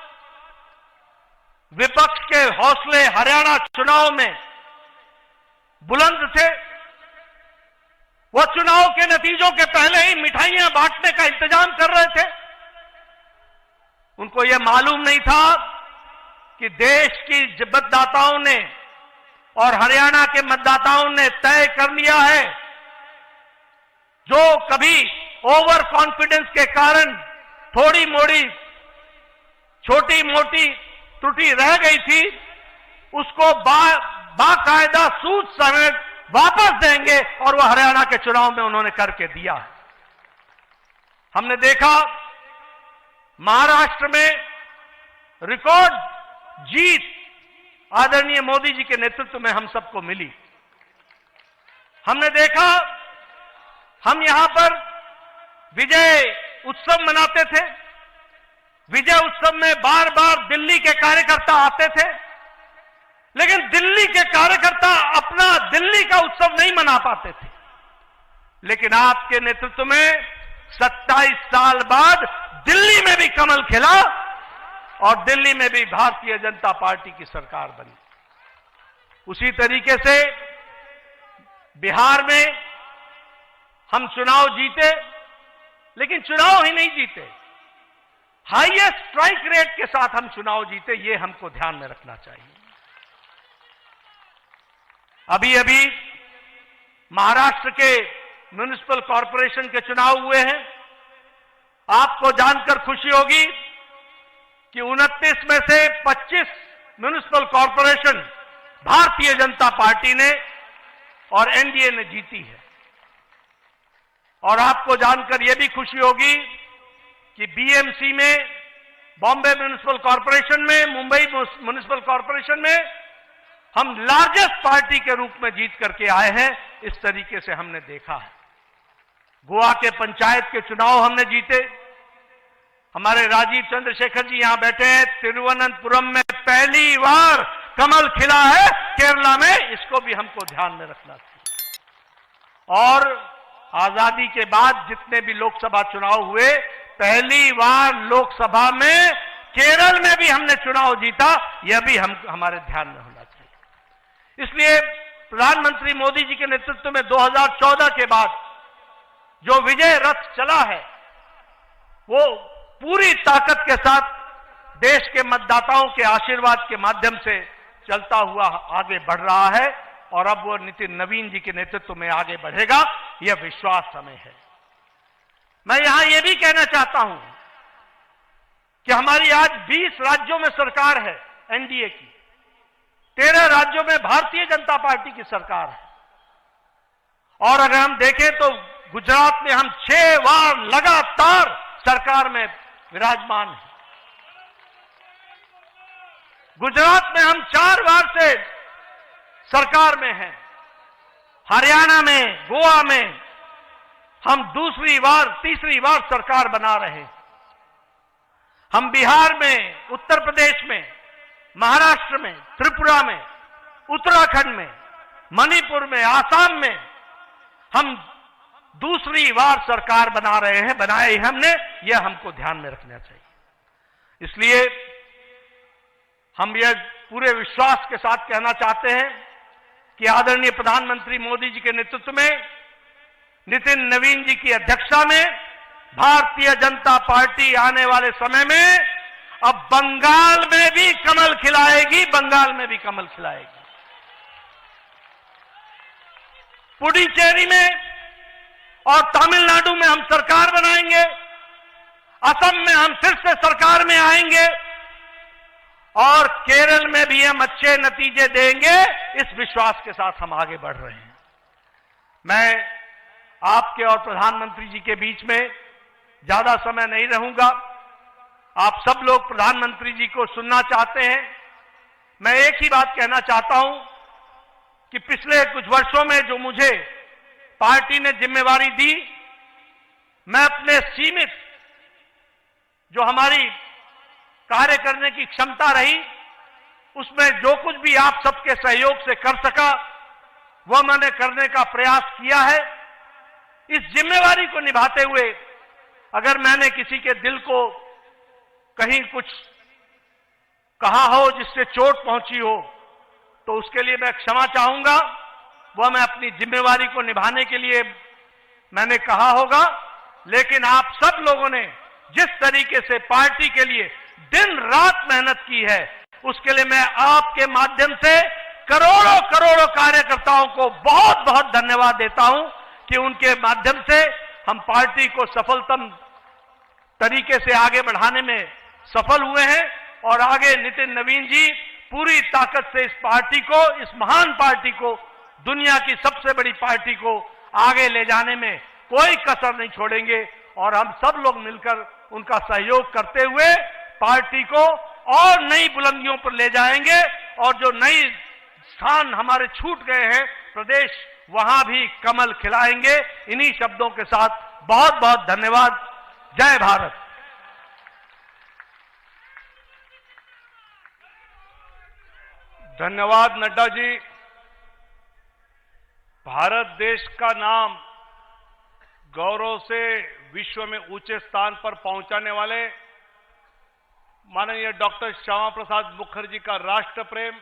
विपक्ष के हौसले हरियाणा चुनाव में बुलंद थे। वो चुनाव के नतीजों के पहले ही मिठाइयां बांटने का इंतजाम कर रहे थे। उनको यह मालूम नहीं था कि देश की मतदाताओं ने और हरियाणा के मतदाताओं ने तय कर लिया है, जो कभी ओवर कॉन्फिडेंस के कारण थोड़ी मोड़ी छोटी मोटी त्रुटि रह गई थी, उसको बाकायदा सूद समेत वापस देंगे और वह हरियाणा के चुनाव में उन्होंने करके दिया। हमने देखा महाराष्ट्र में रिकॉर्ड जीत आदरणीय मोदी जी के नेतृत्व में हम सबको मिली। हमने देखा हम यहां पर विजय उत्सव मनाते थे। विजय उत्सव में बार बार दिल्ली के कार्यकर्ता आते थे, लेकिन दिल्ली के कार्यकर्ता अपना दिल्ली का उत्सव नहीं मना पाते थे। लेकिन आपके नेतृत्व में 27 साल बाद दिल्ली में भी कमल खिला और दिल्ली में भी भारतीय जनता पार्टी की सरकार बनी। उसी तरीके से बिहार में हम चुनाव जीते, लेकिन चुनाव ही नहीं जीते, हाईएस्ट स्ट्राइक रेट के साथ हम चुनाव जीते। ये हमको ध्यान में रखना चाहिए। अभी अभी महाराष्ट्र के म्युनिसिपल कॉरपोरेशन के चुनाव हुए हैं। आपको जानकर खुशी होगी कि 29 में से 25 municipal corporation Bharatiya Janata party ने और एनडीए ने जीती है। और आपको जानकर यह भी खुशी होगी कि बीएमसी में, बॉम्बे म्युनिसिपल कॉरपोरेशन में, मुंबई म्युनिसिपल कॉरपोरेशन में हम लार्जेस्ट पार्टी के रूप में जीत करके आए हैं। इस तरीके से हमने देखा है। गोवा के पंचायत के चुनाव हमने जीते। हमारे राजीव चंद्रशेखर जी यहां बैठे हैं। तिरुवनंतपुरम में पहली बार कमल खिला है, केरला में, इसको भी हमको ध्यान में रखना चाहिए। और आजादी के बाद जितने भी लोकसभा चुनाव हुए, पहली बार लोकसभा में केरल में भी हमने चुनाव जीता। यह भी हमारे ध्यान में होना चाहिए। इसलिए प्रधानमंत्री मोदी जी के नेतृत्व में 2014 के बाद जो विजय रथ चला है, वो पूरी ताकत के साथ देश के मतदाताओं के आशीर्वाद के माध्यम से चलता हुआ आगे बढ़ रहा है। और अब वो नितिन नवीन जी के नेतृत्व में आगे बढ़ेगा, यह विश्वास हमें है। मैं यहां यह भी कहना चाहता हूं कि हमारी आज 20 राज्यों में सरकार है एनडीए की, 13 राज्यों में भारतीय जनता पार्टी की सरकार है। और अगर हम देखें तो गुजरात में हम 6 बार लगातार सरकार में विराजमान हैं। गुजरात में हम 4 बार से सरकार में हैं। हरियाणा में, गोवा में हम दूसरी बार, तीसरी बार सरकार बना रहे हैं। हम बिहार में, उत्तर प्रदेश में, महाराष्ट्र में, त्रिपुरा में, उत्तराखंड में, मणिपुर में, आसाम में हम दूसरी बार सरकार बना रहे हैं, बनाई हमने। यह हमको ध्यान में रखना चाहिए। इसलिए हम यह पूरे विश्वास के साथ कहना चाहते हैं कि आदरणीय प्रधानमंत्री मोदी जी के नेतृत्व में, नितिन नवीन जी की अध्यक्षता में भारतीय जनता पार्टी आने वाले समय में अब बंगाल में भी कमल खिलाएगी, बंगाल में भी कमल खिलाएगी। पुडुचेरी में और तमिलनाडु में हम सरकार बनाएंगे। असम में हम फिर से सरकार में आएंगे और केरल में भी हम अच्छे नतीजे देंगे। इस विश्वास के साथ हम आगे बढ़ रहे हैं। मैं आपके और प्रधानमंत्री जी के बीच में ज्यादा समय नहीं रहूंगा। आप सब लोग प्रधानमंत्री जी को सुनना चाहते हैं। मैं एक ही बात कहना चाहता हूं कि पिछले कुछ वर्षों में जो मुझे पार्टी ने जिम्मेवारी दी, मैं अपने सीमित जो हमारी कार्य करने की क्षमता रही, उसमें जो कुछ भी आप सबके सहयोग से कर सका, वह मैंने करने का प्रयास किया है। इस जिम्मेवारी को निभाते हुए अगर मैंने किसी के दिल को कहीं कुछ कहा हो जिससे चोट पहुंची हो, तो उसके लिए मैं क्षमा चाहूंगा। वह मैं अपनी जिम्मेवारी को निभाने के लिए मैंने कहा होगा। लेकिन आप सब लोगों ने जिस तरीके से पार्टी के लिए दिन रात मेहनत की है, उसके लिए मैं आपके माध्यम से करोड़ों करोड़ों कार्यकर्ताओं को बहुत बहुत धन्यवाद देता हूं कि उनके माध्यम से हम पार्टी को सफलतम तरीके से आगे बढ़ाने में सफल हुए हैं। और आगे नितिन नवीन जी पूरी ताकत से इस पार्टी को, इस महान पार्टी को, दुनिया की सबसे बड़ी पार्टी को आगे ले जाने में कोई कसर नहीं छोड़ेंगे। और हम सब लोग मिलकर उनका सहयोग करते हुए पार्टी को और नई बुलंदियों पर ले जाएंगे। और जो नई स्थान हमारे छूट गए हैं प्रदेश, वहां भी कमल खिलाएंगे। इन्हीं शब्दों के साथ बहुत बहुत धन्यवाद। जय भारत। धन्यवाद नड्डा जी। भारत देश का नाम गौरव से विश्व में ऊंचे स्थान पर पहुंचाने वाले माननीय डॉक्टर श्यामा प्रसाद मुखर्जी का राष्ट्र प्रेम,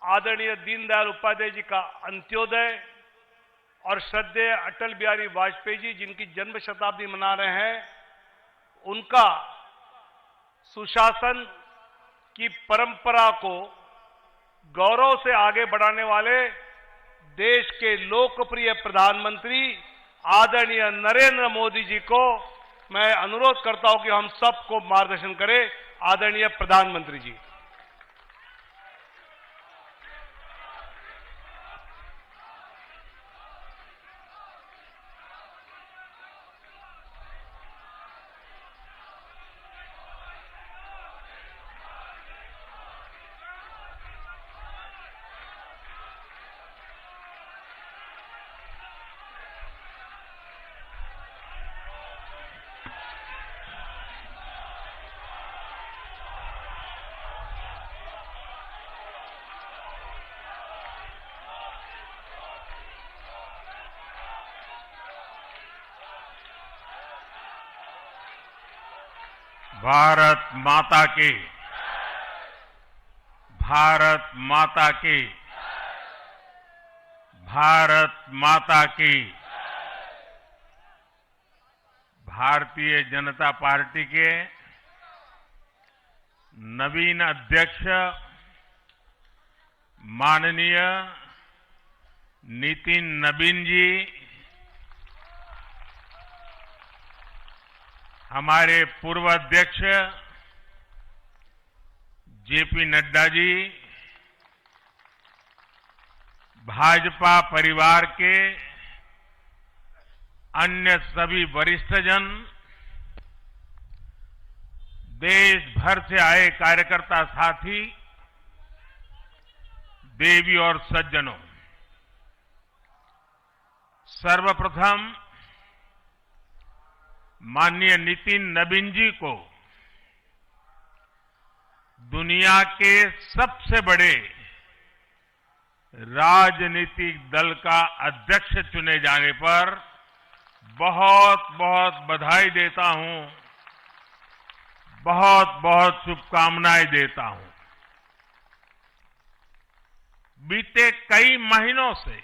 आदरणीय दीनदयाल उपाध्याय जी का अंत्योदय और श्रद्धेय अटल बिहारी वाजपेयी जी जिनकी जन्म शताब्दी मना रहे हैं, उनका सुशासन की परंपरा को गौरव से आगे बढ़ाने वाले देश के लोकप्रिय प्रधानमंत्री आदरणीय नरेंद्र मोदी जी को मैं अनुरोध करता हूं कि हम सबको मार्गदर्शन करें। आदरणीय प्रधानमंत्री जी। भारत माता की, भारत माता की, भारत माता की। भारतीय जनता पार्टी के नवीन अध्यक्ष माननीय नितिन नवीन जी, हमारे पूर्व अध्यक्ष जेपी नड्डा जी, भाजपा परिवार के अन्य सभी वरिष्ठजन, देश भर से आए कार्यकर्ता साथी, देवी और सज्जनों, सर्वप्रथम माननीय नितिन नवीन जी को दुनिया के सबसे बड़े राजनीतिक दल का अध्यक्ष चुने जाने पर बहुत बहुत बधाई देता हूं, बहुत बहुत शुभकामनाएं देता हूं। बीते कई महीनों से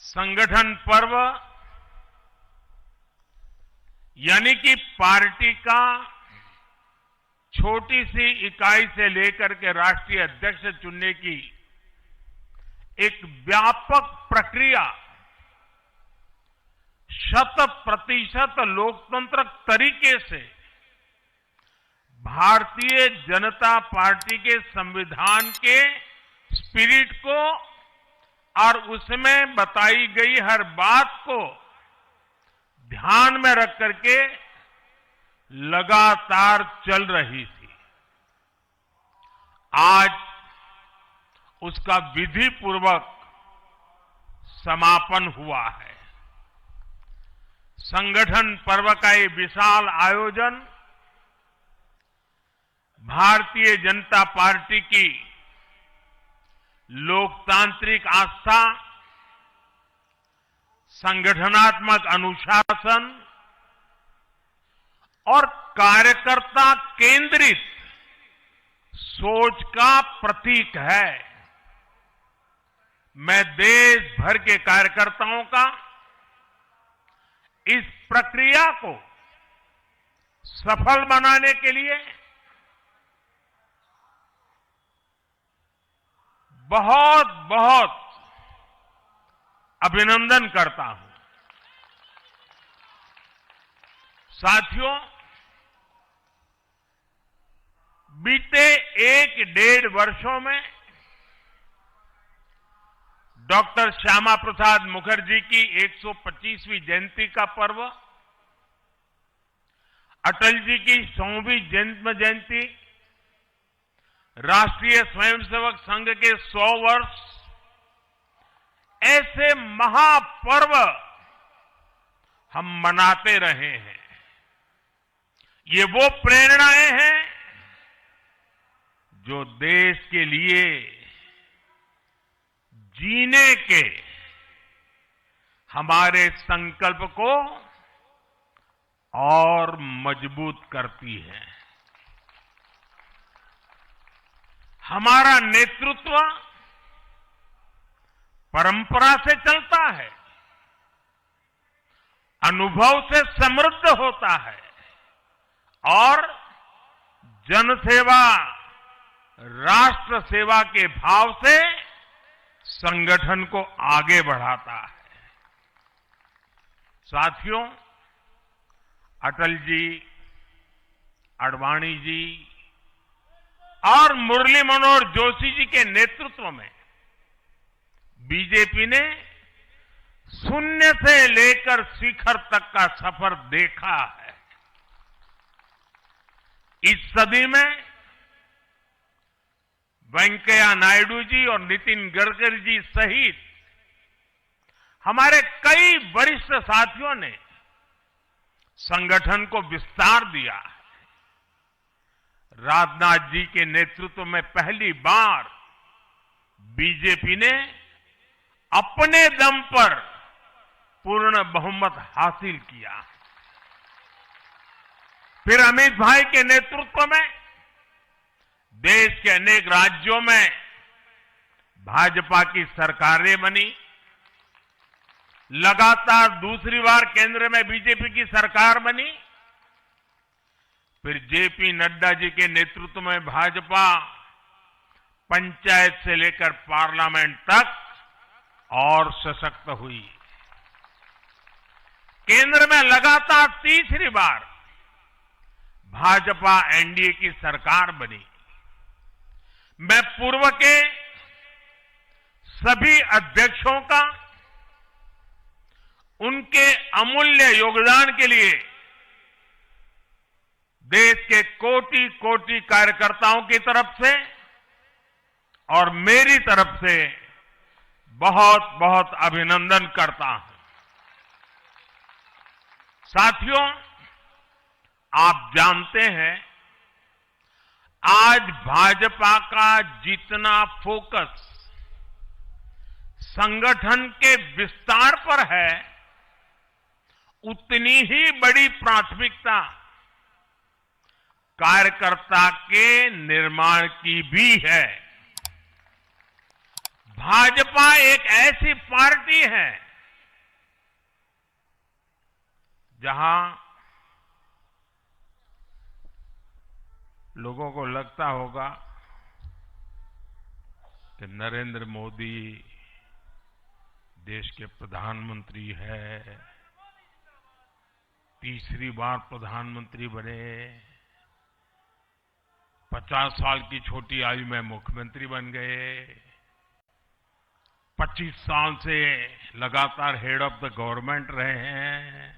संगठन पर्व यानी कि पार्टी का छोटी सी इकाई से लेकर के राष्ट्रीय अध्यक्ष चुनने की एक व्यापक प्रक्रिया 100% लोकतंत्र तरीके से भारतीय जनता पार्टी के संविधान के स्पिरिट को और उसमें बताई गई हर बात को ध्यान में रख करके लगातार चल रही थी। आज उसका विधि पूर्वक समापन हुआ है। संगठन पर्व का ये विशाल आयोजन भारतीय जनता पार्टी की लोकतांत्रिक आस्था, संगठनात्मक अनुशासन और कार्यकर्ता केंद्रित सोच का प्रतीक है। मैं देश भर के कार्यकर्ताओं का इस प्रक्रिया को सफल बनाने के लिए बहुत बहुत अभिनंदन करता हूं। साथियों, बीते 1-1.5 वर्षों में डॉक्टर श्यामा प्रसाद मुखर्जी की 125वीं जयंती का पर्व, अटल जी की 100वीं जन्म जयंती, राष्ट्रीय स्वयंसेवक संघ के 100 वर्ष, ऐसे महापर्व हम मनाते रहे हैं। ये वो प्रेरणाएं हैं जो देश के लिए जीने के हमारे संकल्प को और मजबूत करती है। हमारा नेतृत्व परंपरा से चलता है, अनुभव से समृद्ध होता है और जनसेवा, राष्ट्र सेवा के भाव से संगठन को आगे बढ़ाता है। साथियों, अटल जी, आडवाणी जी और मुरली मनोहर जोशी जी के नेतृत्व में बीजेपी ने शून्य से लेकर शिखर तक का सफर देखा है। इस सदी में वेंकैया नायडू जी और नितिन गडकरी जी सहित हमारे कई वरिष्ठ साथियों ने संगठन को विस्तार दिया है। राजनाथ जी के नेतृत्व में पहली बार बीजेपी ने अपने दम पर पूर्ण बहुमत हासिल किया। फिर अमित भाई के नेतृत्व में देश के अनेक राज्यों में भाजपा की सरकारें बनी। लगातार दूसरी बार केंद्र में बीजेपी की सरकार बनी। फिर जेपी नड्डा जी के नेतृत्व में भाजपा पंचायत से लेकर पार्लियामेंट तक और सशक्त हुई। केंद्र में लगातार तीसरी बार भाजपा एनडीए की सरकार बनी। मैं पूर्व के सभी अध्यक्षों का उनके अमूल्य योगदान के लिए देश के कोटि कोटि कार्यकर्ताओं की तरफ से और मेरी तरफ से बहुत बहुत अभिनंदन करता हूं। साथियों, आप जानते हैं आज भाजपा का जितना फोकस संगठन के विस्तार पर है, उतनी ही बड़ी प्राथमिकता कार्यकर्ता के निर्माण की भी है। भाजपा एक ऐसी पार्टी है जहां लोगों को लगता होगा कि नरेंद्र मोदी देश के प्रधानमंत्री है, तीसरी बार प्रधानमंत्री बने, 50 साल की छोटी आयु में मुख्यमंत्री बन गए, 25 साल से लगातार हेड ऑफ द गवर्नमेंट रहे हैं।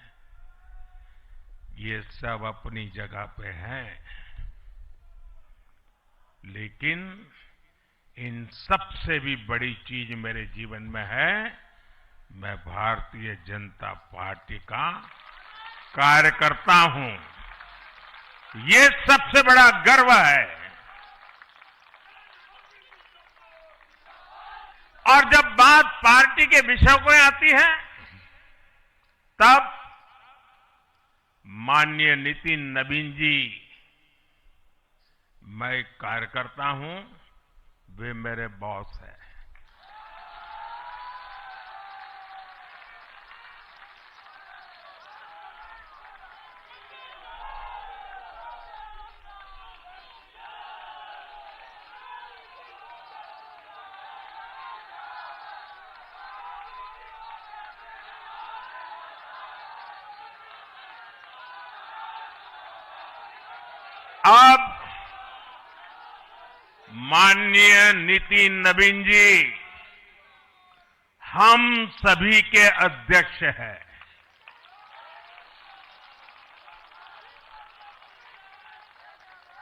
ये सब अपनी जगह पे हैं, लेकिन इन सबसे भी बड़ी चीज मेरे जीवन में है, मैं भारतीय जनता पार्टी का कार्यकर्ता हूं। ये सबसे बड़ा गर्व है। और जब बात पार्टी के विषयों को आती है, तब माननीय नितिन नवीन जी, मैं एक कार्यकर्ता हूं, वे मेरे बॉस हैं। अब माननीय नितिन नवीन जी हम सभी के अध्यक्ष हैं।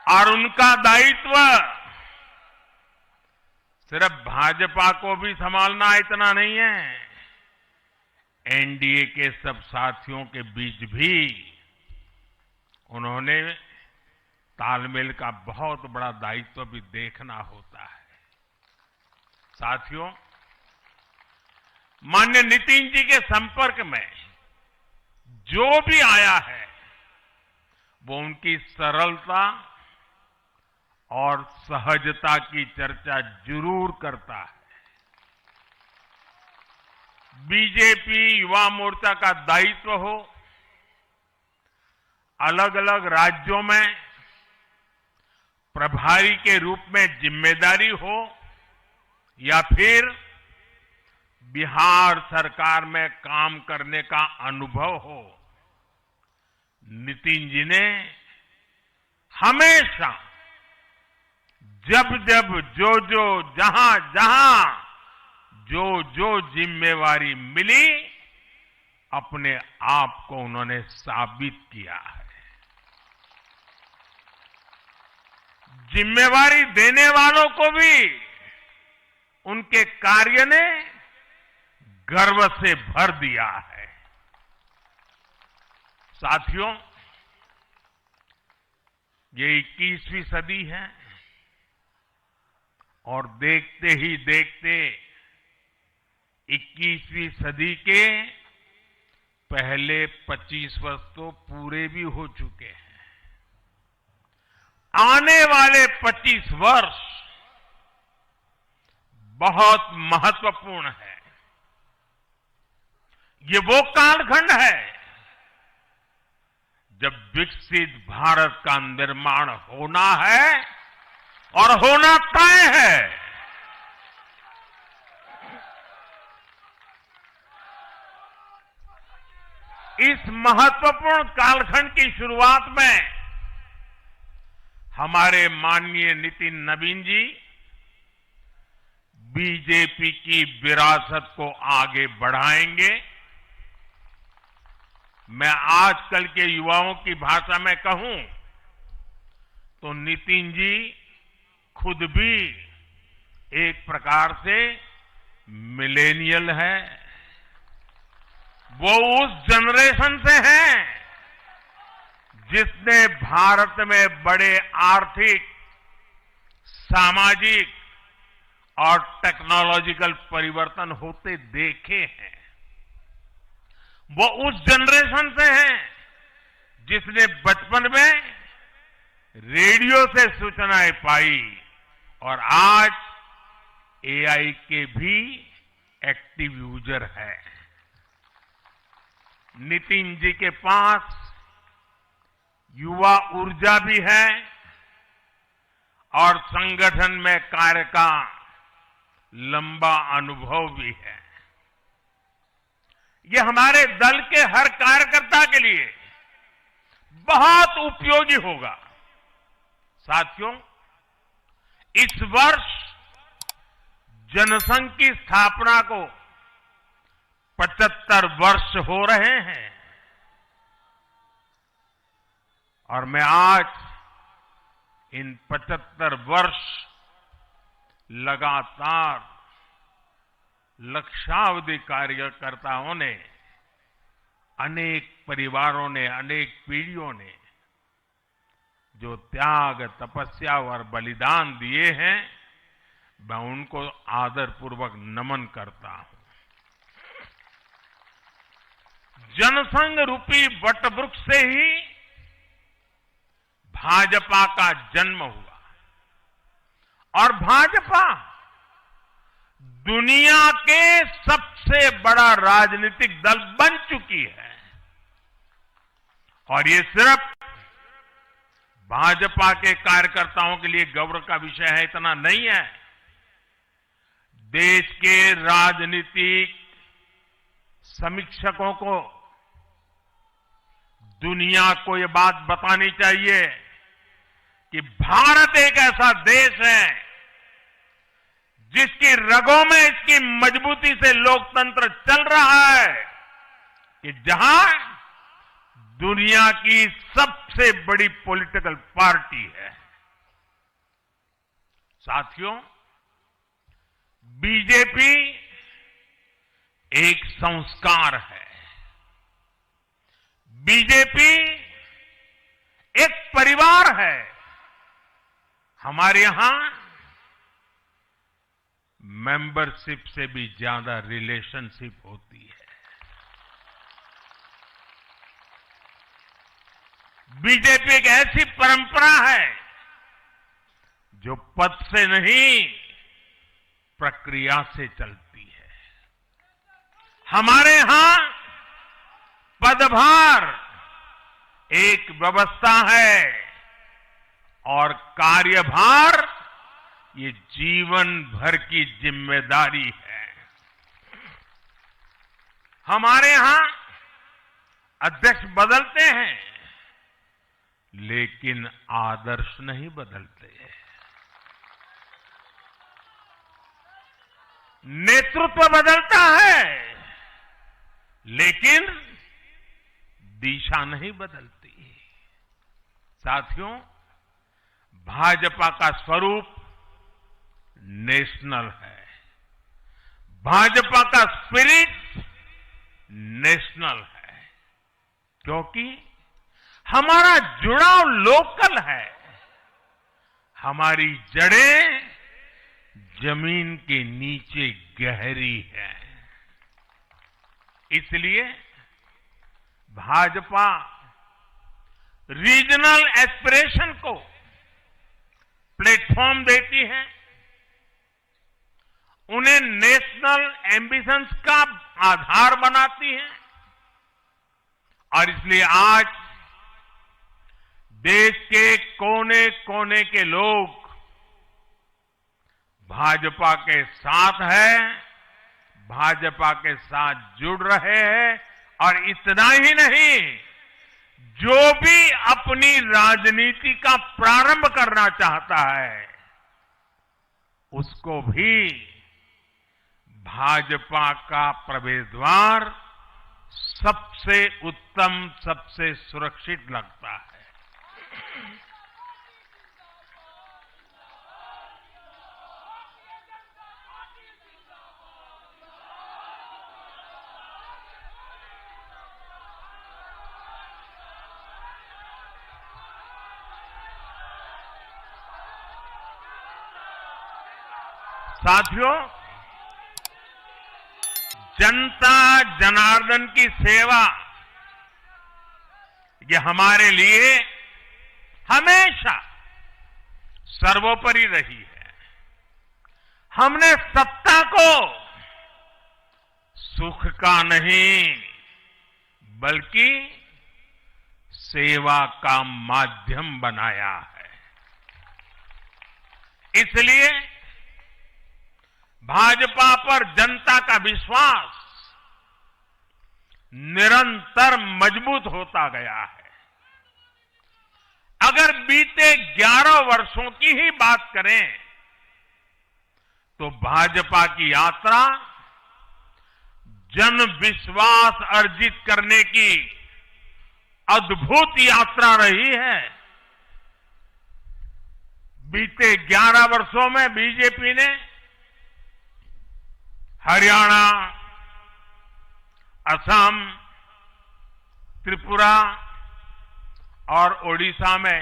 और उनका दायित्व सिर्फ भाजपा को भी संभालना इतना नहीं है, एनडीए के सब साथियों के बीच भी उन्होंने तालमेल का बहुत बड़ा दायित्व भी देखना होता है। साथियों, माननीय नितिन जी के संपर्क में जो भी आया है, वो उनकी सरलता और सहजता की चर्चा जरूर करता है। बीजेपी युवा मोर्चा का दायित्व हो, अलग अलग राज्यों में प्रभारी के रूप में जिम्मेदारी हो, या फिर बिहार सरकार में काम करने का अनुभव हो, नितिन जी ने हमेशा जब जब जो जहां जो जिम्मेवारी मिली अपने आप को उन्होंने साबित किया है। जिम्मेवारी देने वालों को भी उनके कार्य ने गर्व से भर दिया है। साथियों, ये 21वीं सदी है और देखते ही देखते 21वीं सदी के पहले 25 वर्ष तो पूरे भी हो चुके हैं। आने वाले 25 वर्ष बहुत महत्वपूर्ण है। ये वो कालखंड है जब विकसित भारत का निर्माण होना है और होना तय है। इस महत्वपूर्ण कालखंड की शुरुआत में हमारे माननीय नितिन नवीन जी बीजेपी की विरासत को आगे बढ़ाएंगे। मैं आजकल के युवाओं की भाषा में कहूं तो नितिन जी खुद भी एक प्रकार से मिलेनियल है। वो उस जनरेशन से हैं जिसने भारत में बड़े आर्थिक, सामाजिक और टेक्नोलॉजिकल परिवर्तन होते देखे हैं। वो उस जनरेशन से हैं जिसने बचपन में रेडियो से सूचनाएं पाई और आज एआई के भी एक्टिव यूजर है। नितिन जी के पास युवा ऊर्जा भी है और संगठन में कार्य का लंबा अनुभव भी है। ये हमारे दल के हर कार्यकर्ता के लिए बहुत उपयोगी होगा। साथियों, इस वर्ष जनसंघ की स्थापना को 75 वर्ष हो रहे हैं और मैं आज इन 75 वर्ष लगातार लक्षावधि कार्यकर्ताओं ने, अनेक परिवारों ने, अनेक पीढ़ियों ने जो त्याग, तपस्या और बलिदान दिए हैं, मैं उनको आदरपूर्वक नमन करता हूं। जनसंघ रूपी वटवृक्ष से ही भाजपा का जन्म हुआ और भाजपा दुनिया के सबसे बड़ा राजनीतिक दल बन चुकी है। और ये सिर्फ भाजपा के कार्यकर्ताओं के लिए गौरव का विषय है इतना नहीं है। देश के राजनीतिक समीक्षकों को दुनिया को ये बात बतानी चाहिए कि भारत एक ऐसा देश है जिसकी रगों में इसकी मजबूती से लोकतंत्र चल रहा है, कि जहां दुनिया की सबसे बड़ी पॉलिटिकल पार्टी है। साथियों, बीजेपी एक संस्कार है। बीजेपी एक परिवार है। हमारे यहां मेंबरशिप से भी ज्यादा रिलेशनशिप होती है। बीजेपी एक ऐसी परंपरा है जो पद से नहीं, प्रक्रिया से चलती है। हमारे यहां पदभार एक व्यवस्था है और कार्यभार ये जीवन भर की जिम्मेदारी है। हमारे यहां अध्यक्ष बदलते हैं, लेकिन आदर्श नहीं बदलते। नेतृत्व बदलता है, लेकिन दिशा नहीं बदलती। साथियों, भाजपा का स्वरूप नेशनल है। भाजपा का स्पिरिट नेशनल है, क्योंकि हमारा जुड़ाव लोकल है। हमारी जड़ें जमीन के नीचे गहरी है। इसलिए भाजपा रीजनल एस्पिरेशन को प्लेटफॉर्म देती है, उन्हें नेशनल एम्बिशंस का आधार बनाती है। और इसलिए आज देश के कोने कोने के लोग भाजपा के साथ हैं, भाजपा के साथ जुड़ रहे हैं। और इतना ही नहीं, जो भी अपनी राजनीति का प्रारंभ करना चाहता है, उसको भी भाजपा का प्रवेश द्वार सबसे उत्तम, सबसे सुरक्षित लगता है। साथियों, जनता जनार्दन की सेवा ये हमारे लिए हमेशा सर्वोपरि रही है। हमने सत्ता को सुख का नहीं, बल्कि सेवा का माध्यम बनाया है। इसलिए भाजपा पर जनता का विश्वास निरंतर मजबूत होता गया है। अगर बीते 11 वर्षों की ही बात करें, तो भाजपा की यात्रा जन विश्वास अर्जित करने की अद्भुत यात्रा रही है। बीते 11 वर्षों में बीजेपी ने हरियाणा, असम, त्रिपुरा और ओडिशा में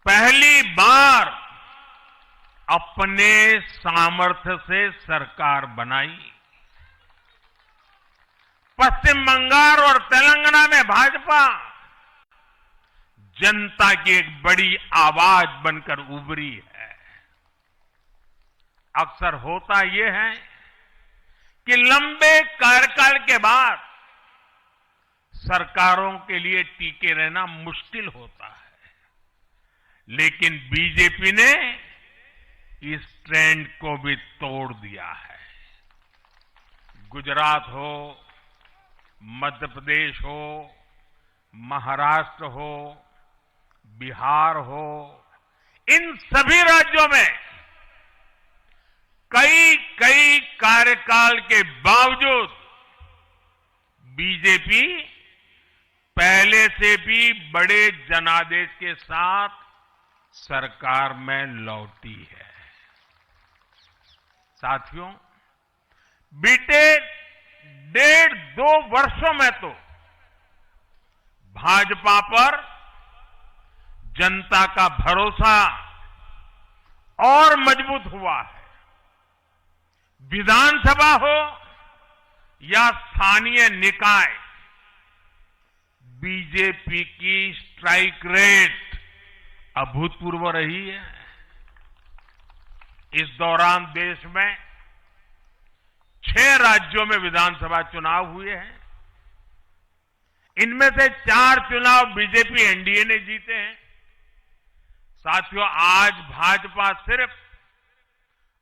पहली बार अपने सामर्थ्य से सरकार बनाई। पश्चिम बंगाल और तेलंगाना में भाजपा जनता की एक बड़ी आवाज बनकर उभरी है। अक्सर होता यह है कि लंबे कार्यकाल के बाद सरकारों के लिए टिके रहना मुश्किल होता है, लेकिन बीजेपी ने इस ट्रेंड को भी तोड़ दिया है। गुजरात हो, मध्य प्रदेश हो, महाराष्ट्र हो, बिहार हो, इन सभी राज्यों में कई कार्यकाल के बावजूद बीजेपी पहले से भी बड़े जनादेश के साथ सरकार में लौटी है। साथियों, बीते 1.5-2 वर्षों में तो भाजपा पर जनता का भरोसा और मजबूत हुआ है। विधानसभा हो या स्थानीय निकाय, बीजेपी की स्ट्राइक रेट अभूतपूर्व रही है। इस दौरान देश में 6 राज्यों में विधानसभा चुनाव हुए हैं। इनमें से 4 चुनाव बीजेपी एनडीए ने जीते हैं। साथियों, आज भाजपा सिर्फ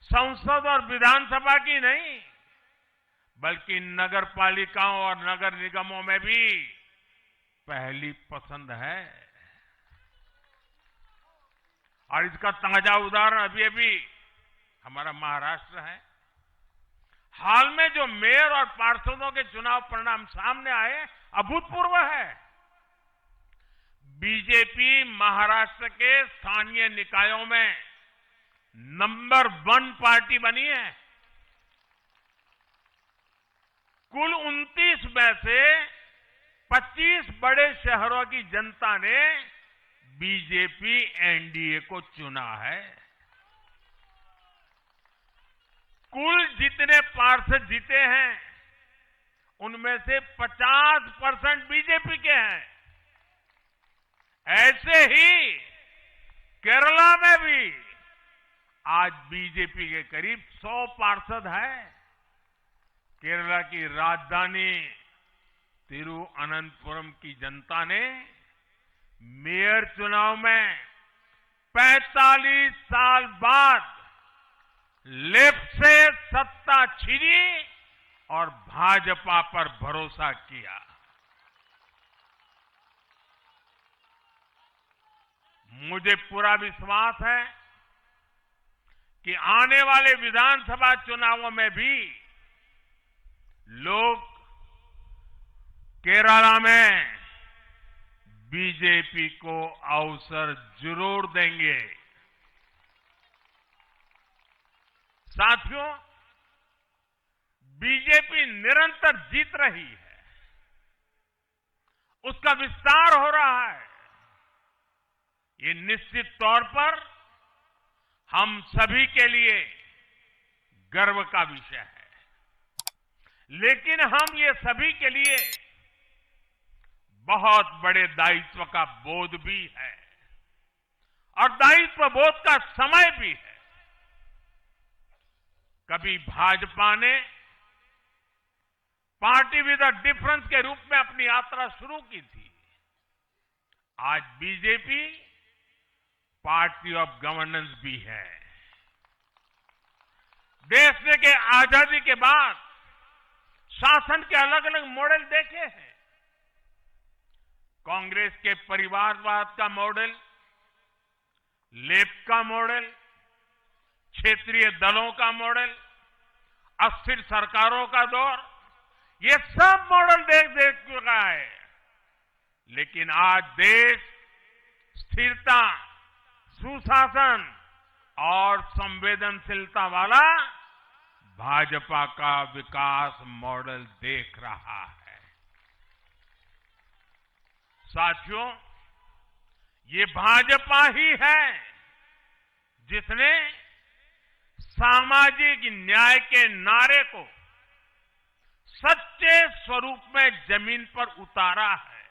संसद और विधानसभा की नहीं, बल्कि नगर पालिकाओं और नगर निगमों में भी पहली पसंद है। और इसका ताजा उदाहरण अभी अभी हमारा महाराष्ट्र है। हाल में जो मेयर और पार्षदों के चुनाव परिणाम सामने आए, अभूतपूर्व है। बीजेपी महाराष्ट्र के स्थानीय निकायों में नंबर 1 पार्टी बनी है। कुल 29 में से 25 बड़े शहरों की जनता ने बीजेपी एनडीए को चुना है। कुल जितने पार्षद जीते हैं उनमें से 50% बीजेपी के हैं। ऐसे ही केरला में भी आज बीजेपी के करीब 100 पार्षद हैं। केरला की राजधानी तिरुअनंतपुरम की जनता ने मेयर चुनाव में 45 साल बाद लेफ्ट से सत्ता छिनी और भाजपा पर भरोसा किया। मुझे पूरा विश्वास है कि आने वाले विधानसभा चुनावों में भी लोग केरला में बीजेपी को अवसर जरूर देंगे। साथियों, बीजेपी निरंतर जीत रही है, उसका विस्तार हो रहा है। ये निश्चित तौर पर हम सभी के लिए गर्व का विषय है। लेकिन हम ये सभी के लिए बहुत बड़े दायित्व का बोध भी है और दायित्व बोध का समय भी है। कभी भाजपा ने पार्टी विद अ डिफरेंस के रूप में अपनी यात्रा शुरू की थी। आज बीजेपी पार्टी ऑफ गवर्नेंस भी है। देश ने के आजादी के बाद शासन के अलग अलग मॉडल देखे हैं। कांग्रेस के परिवारवाद का मॉडल, लेफ्ट का मॉडल, क्षेत्रीय दलों का मॉडल, अस्थिर सरकारों का दौर, ये सब मॉडल देख चुका है। लेकिन आज देश स्थिरता, सुशासन और संवेदनशीलता वाला भाजपा का विकास मॉडल देख रहा है। साथियों, ये भाजपा ही है जिसने सामाजिक न्याय के नारे को सच्चे स्वरूप में जमीन पर उतारा है।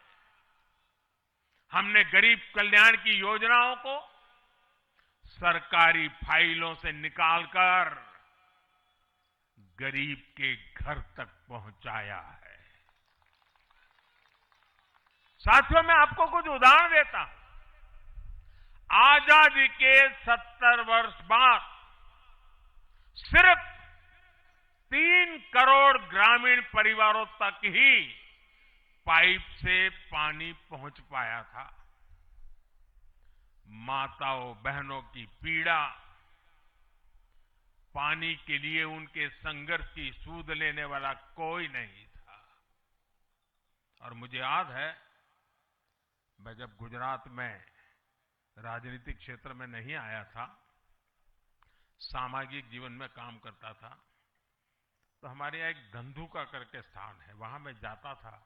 हमने गरीब कल्याण की योजनाओं को सरकारी फाइलों से निकालकर गरीब के घर तक पहुंचाया है। साथियों, मैं आपको कुछ उदाहरण देता हूं। आजादी के 70 वर्ष बाद सिर्फ 3 करोड़ ग्रामीण परिवारों तक ही पाइप से पानी पहुंच पाया था। माताओं बहनों की पीड़ा, पानी के लिए उनके संघर्ष की सूद लेने वाला कोई नहीं था। और मुझे याद है, मैं जब गुजरात में राजनीतिक क्षेत्र में नहीं आया था, सामाजिक जीवन में काम करता था, तो हमारे यहाँ एक धंधुका करके स्थान है, वहां मैं जाता था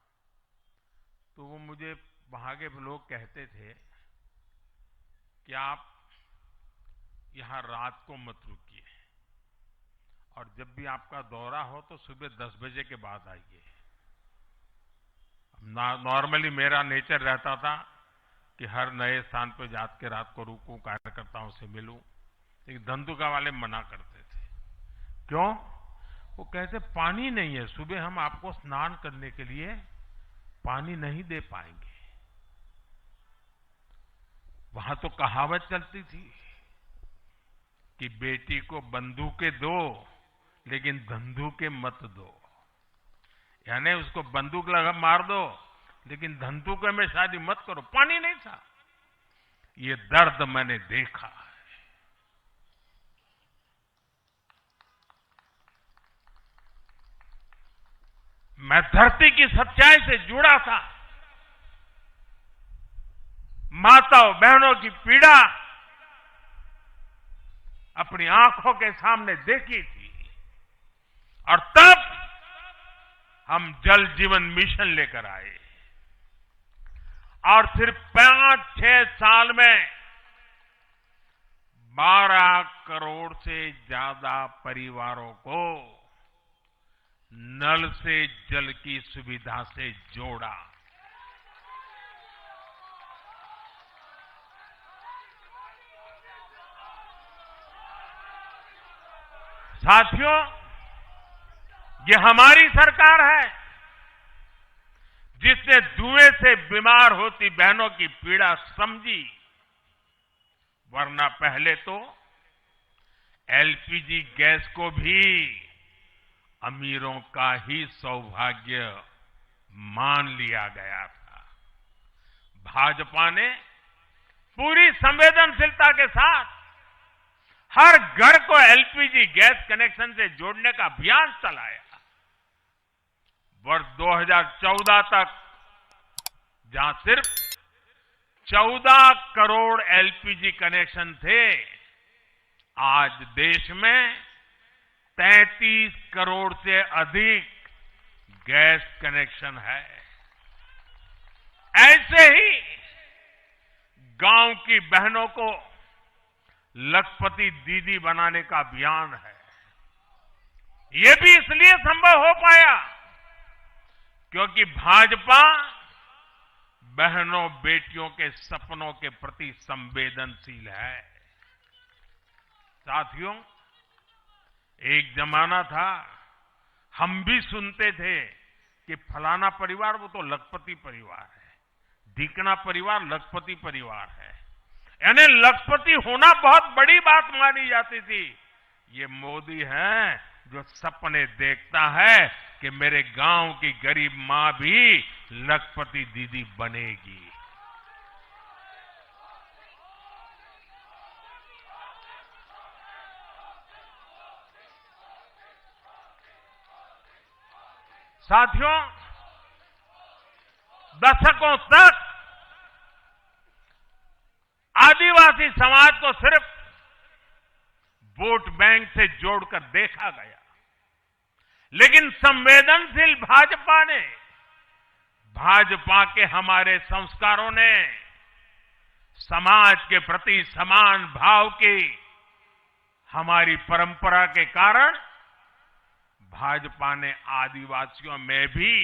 तो वो मुझे वहां के लोग कहते थे कि आप यहां रात को मत रुकिए और जब भी आपका दौरा हो तो सुबह 10 बजे के बाद आइए। नॉर्मली मेरा नेचर रहता था कि हर नए स्थान पर जाकर के रात को रुकूं, कार्यकर्ताओं से मिलूं, लेकिन धंधुका वाले मना करते थे। क्यों? वो कहते पानी नहीं है, सुबह हम आपको स्नान करने के लिए पानी नहीं दे पाएंगे। वहां तो कहावत चलती थी कि बेटी को बंदूकें दो लेकिन धंधुके मत दो। यानी उसको बंदूक लगा मार दो, लेकिन धंधुके में शादी मत करो। पानी नहीं था। ये दर्द मैंने देखा है। मैं धरती की सच्चाई से जुड़ा था। माताओं बहनों की पीड़ा अपनी आंखों के सामने देखी थी, और तब हम जल जीवन मिशन लेकर आए, और सिर्फ 5-6 साल में 12 करोड़ से ज्यादा परिवारों को नल से जल की सुविधा से जोड़ा। साथियों, ये हमारी सरकार है जिसने धुएं से बीमार होती बहनों की पीड़ा समझी, वरना पहले तो एलपीजी गैस को भी अमीरों का ही सौभाग्य मान लिया गया था। भाजपा ने पूरी संवेदनशीलता के साथ हर घर को एलपीजी गैस कनेक्शन से जोड़ने का अभियान चलाया। वर्ष 2014 तक जहां सिर्फ 14 करोड़ एलपीजी कनेक्शन थे, आज देश में 33 करोड़ से अधिक गैस कनेक्शन है। ऐसे ही गांव की बहनों को लखपति दीदी बनाने का अभियान है। ये भी इसलिए संभव हो पाया क्योंकि भाजपा बहनों बेटियों के सपनों के प्रति संवेदनशील है। साथियों, एक जमाना था हम भी सुनते थे कि फलाना परिवार वो तो लखपति परिवार है, ढीकना परिवार लखपति परिवार है, यानी लखपति होना बहुत बड़ी बात मानी जाती थी। ये मोदी है जो सपने देखता है कि मेरे गांव की गरीब मां भी लखपति दीदी बनेगी। साथियों, दशकों तक आदिवासी समाज को सिर्फ वोट बैंक से जोड़कर देखा गया, लेकिन संवेदनशील भाजपा ने, भाजपा के हमारे संस्कारों ने समाज के प्रति समान भाव की हमारी परंपरा के कारण भाजपा ने आदिवासियों में भी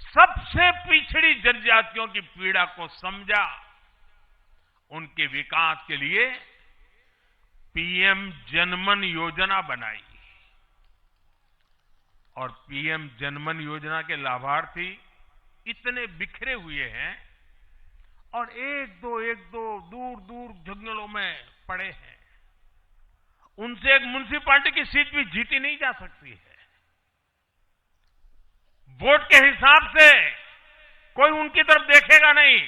सबसे पिछड़ी जनजातियों की पीड़ा को समझा। उनके विकास के लिए पीएम जनमन योजना बनाई, और पीएम जनमन योजना के लाभार्थी इतने बिखरे हुए हैं और एक दो दूर दूर जंगलों में पड़े हैं। उनसे एक म्युनिसिपैलिटी की सीट भी जीती नहीं जा सकती है। वोट के हिसाब से कोई उनकी तरफ देखेगा नहीं,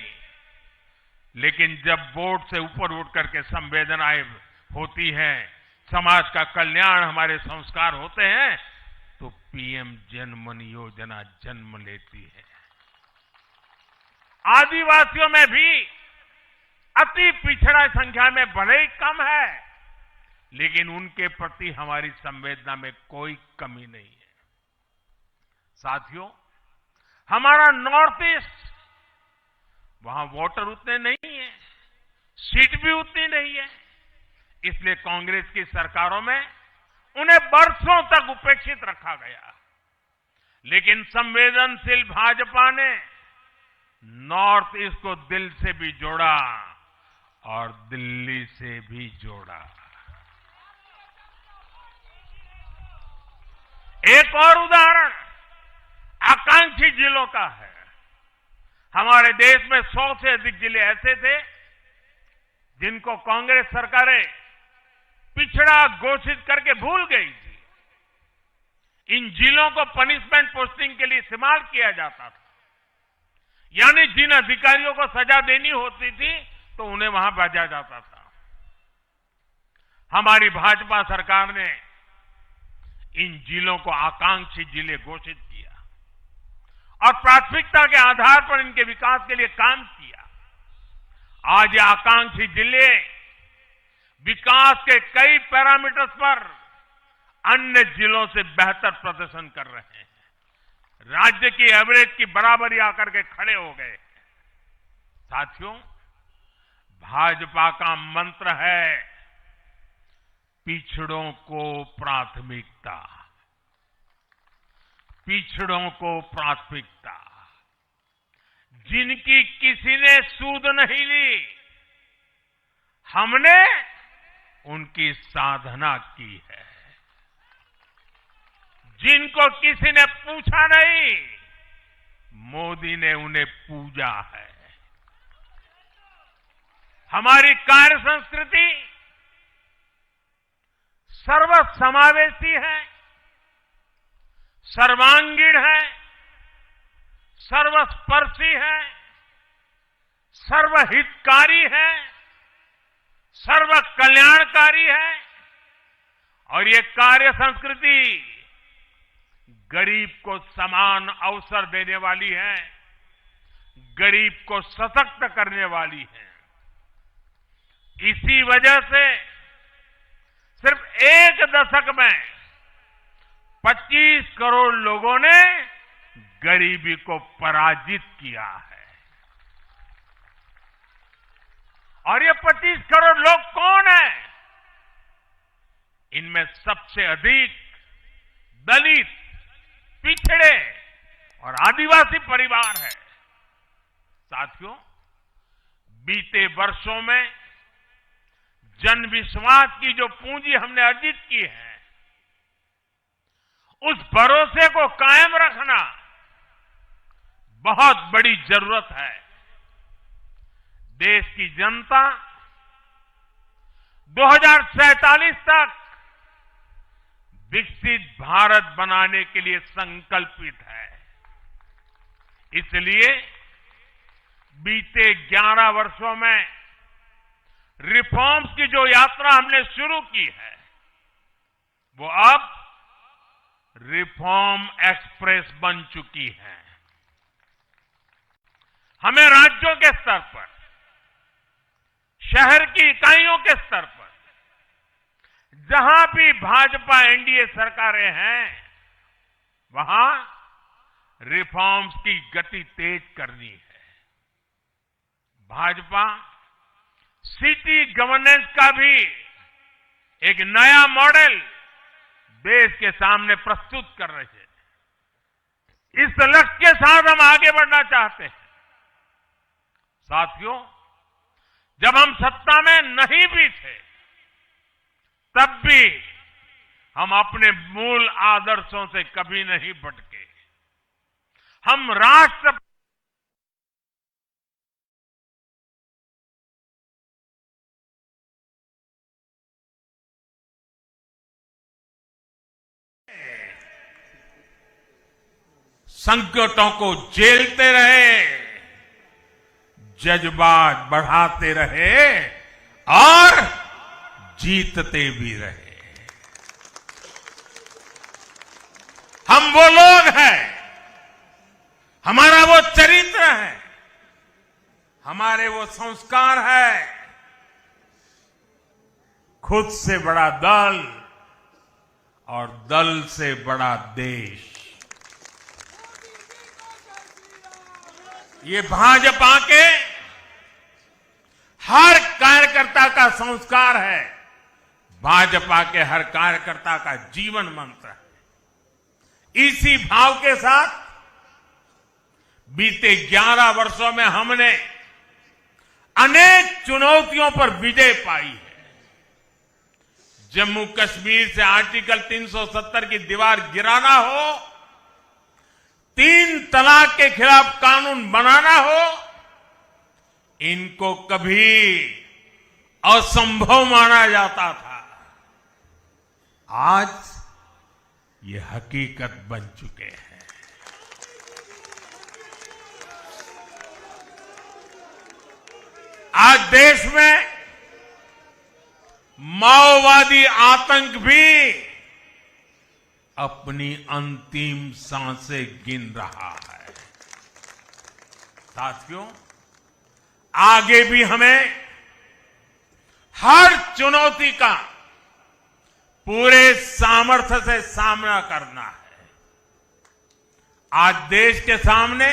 लेकिन जब वोट से ऊपर उठ करके संवेदनाएं होती हैं, समाज का कल्याण हमारे संस्कार होते हैं, तो पीएम जनमन योजना जन्म लेती है। आदिवासियों में भी अति पिछड़ा संख्या में भले ही कम है, लेकिन उनके प्रति हमारी संवेदना में कोई कमी नहीं है। साथियों, हमारा नॉर्थ ईस्ट, वहां वोटर उतने नहीं है, सीट भी उतनी नहीं है, इसलिए कांग्रेस की सरकारों में उन्हें बरसों तक उपेक्षित रखा गया। लेकिन संवेदनशील भाजपा ने नॉर्थ ईस्ट को दिल से भी जोड़ा और दिल्ली से भी जोड़ा। एक और उदाहरण आकांक्षी जिलों का है। हमारे देश में 100 से अधिक जिले ऐसे थे जिनको कांग्रेस सरकारें पिछड़ा घोषित करके भूल गई थी। इन जिलों को पनिशमेंट पोस्टिंग के लिए इस्तेमाल किया जाता था। यानी जिन अधिकारियों को सजा देनी होती थी तो उन्हें वहां भेजा जाता था। हमारी भाजपा सरकार ने इन जिलों को आकांक्षी जिले घोषित किया और प्राथमिकता के आधार पर इनके विकास के लिए काम किया। आज ये आकांक्षी जिले विकास के कई पैरामीटर्स पर अन्य जिलों से बेहतर प्रदर्शन कर रहे हैं। राज्य की एवरेज की बराबरी आकर के खड़े हो गए। साथियों, भाजपा का मंत्र है पिछड़ों को प्राथमिकता, पिछड़ों को प्राथमिकता। जिनकी किसी ने सूद नहीं ली, हमने उनकी साधना की है। जिनको किसी ने पूछा नहीं, मोदी ने उन्हें पूजा है। हमारी कार्य संस्कृति सर्वसमावेशी है, सर्वांगीण है, सर्वस्पर्शी है, सर्वहितकारी है, सर्व कल्याणकारी है। और ये कार्य संस्कृति गरीब को समान अवसर देने वाली है, गरीब को सशक्त करने वाली है। इसी वजह से सिर्फ एक दशक में 25 करोड़ लोगों ने गरीबी को पराजित किया है। और ये 25 करोड़ लोग कौन हैं? इनमें सबसे अधिक दलित, पिछड़े और आदिवासी परिवार है। साथियों, बीते वर्षों में जन विश्वास की जो पूंजी हमने अर्जित की है, उस भरोसे को कायम रखना बहुत बड़ी जरूरत है। देश की जनता 2047 तक विकसित भारत बनाने के लिए संकल्पित है। इसलिए बीते 11 वर्षों में रिफॉर्म्स की जो यात्रा हमने शुरू की है, वो अब रिफॉर्म एक्सप्रेस बन चुकी है। हमें राज्यों के स्तर पर, शहर की इकाइयों के स्तर पर, जहां भी भाजपा एनडीए सरकारें हैं, वहां रिफॉर्म्स की गति तेज करनी है। भाजपा सिटी गवर्नेंस का भी एक नया मॉडल देश के सामने प्रस्तुत कर रहे हैं। इस लक्ष्य के साथ हम आगे बढ़ना चाहते हैं। साथियों, जब हम सत्ता में नहीं भी थे, तब भी हम अपने मूल आदर्शों से कभी नहीं भटके। हम राष्ट्र संकटों को झेलते रहे, जज्बात बढ़ाते रहे और जीतते भी रहे। हम वो लोग हैं, हमारा वो चरित्र है, हमारे वो संस्कार है। खुद से बड़ा दल और दल से बड़ा देश, ये भाजपा के हर कार्यकर्ता का संस्कार है, भाजपा के हर कार्यकर्ता का जीवन मंत्र है। इसी भाव के साथ बीते 11 वर्षों में हमने अनेक चुनौतियों पर विजय पाई है। जम्मू कश्मीर से आर्टिकल 370 की दीवार गिराना हो, 3 तलाक के खिलाफ कानून बनाना हो, इनको कभी असंभव माना जाता था। आज ये हकीकत बन चुके हैं। आज देश में माओवादी आतंक भी अपनी अंतिम सांसें गिन रहा है। साथियों, आगे भी हमें हर चुनौती का पूरे सामर्थ्य से सामना करना है। आज देश के सामने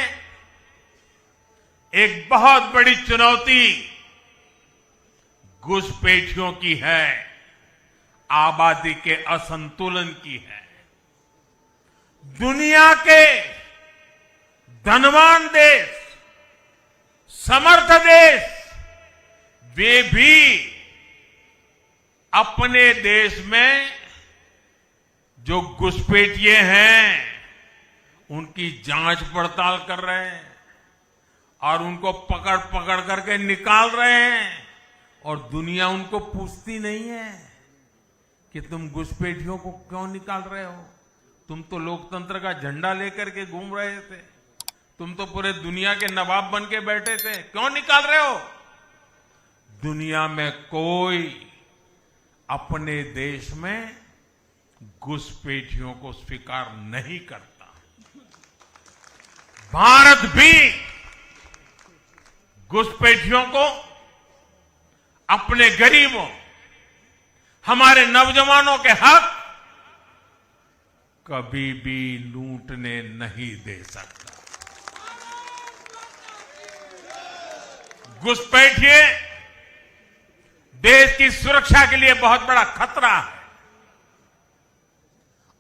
एक बहुत बड़ी चुनौती घुसपैठियों की है, आबादी के असंतुलन की है। दुनिया के धनवान देश, समर्थ देश, वे भी अपने देश में जो घुसपैठिए हैं उनकी जांच पड़ताल कर रहे हैं और उनको पकड़ पकड़ करके निकाल रहे हैं, और दुनिया उनको पूछती नहीं है कि तुम घुसपैठियों को क्यों निकाल रहे हो। तुम तो लोकतंत्र का झंडा लेकर के घूम रहे थे, तुम तो पूरे दुनिया के नवाब बन के बैठे थे, क्यों निकाल रहे हो। दुनिया में कोई अपने देश में घुसपैठियों को स्वीकार नहीं करता। भारत भी घुसपैठियों को अपने गरीबों, हमारे नौजवानों के हक कभी भी लूटने नहीं दे सकता। घुसपैठिए देश की सुरक्षा के लिए बहुत बड़ा खतरा है।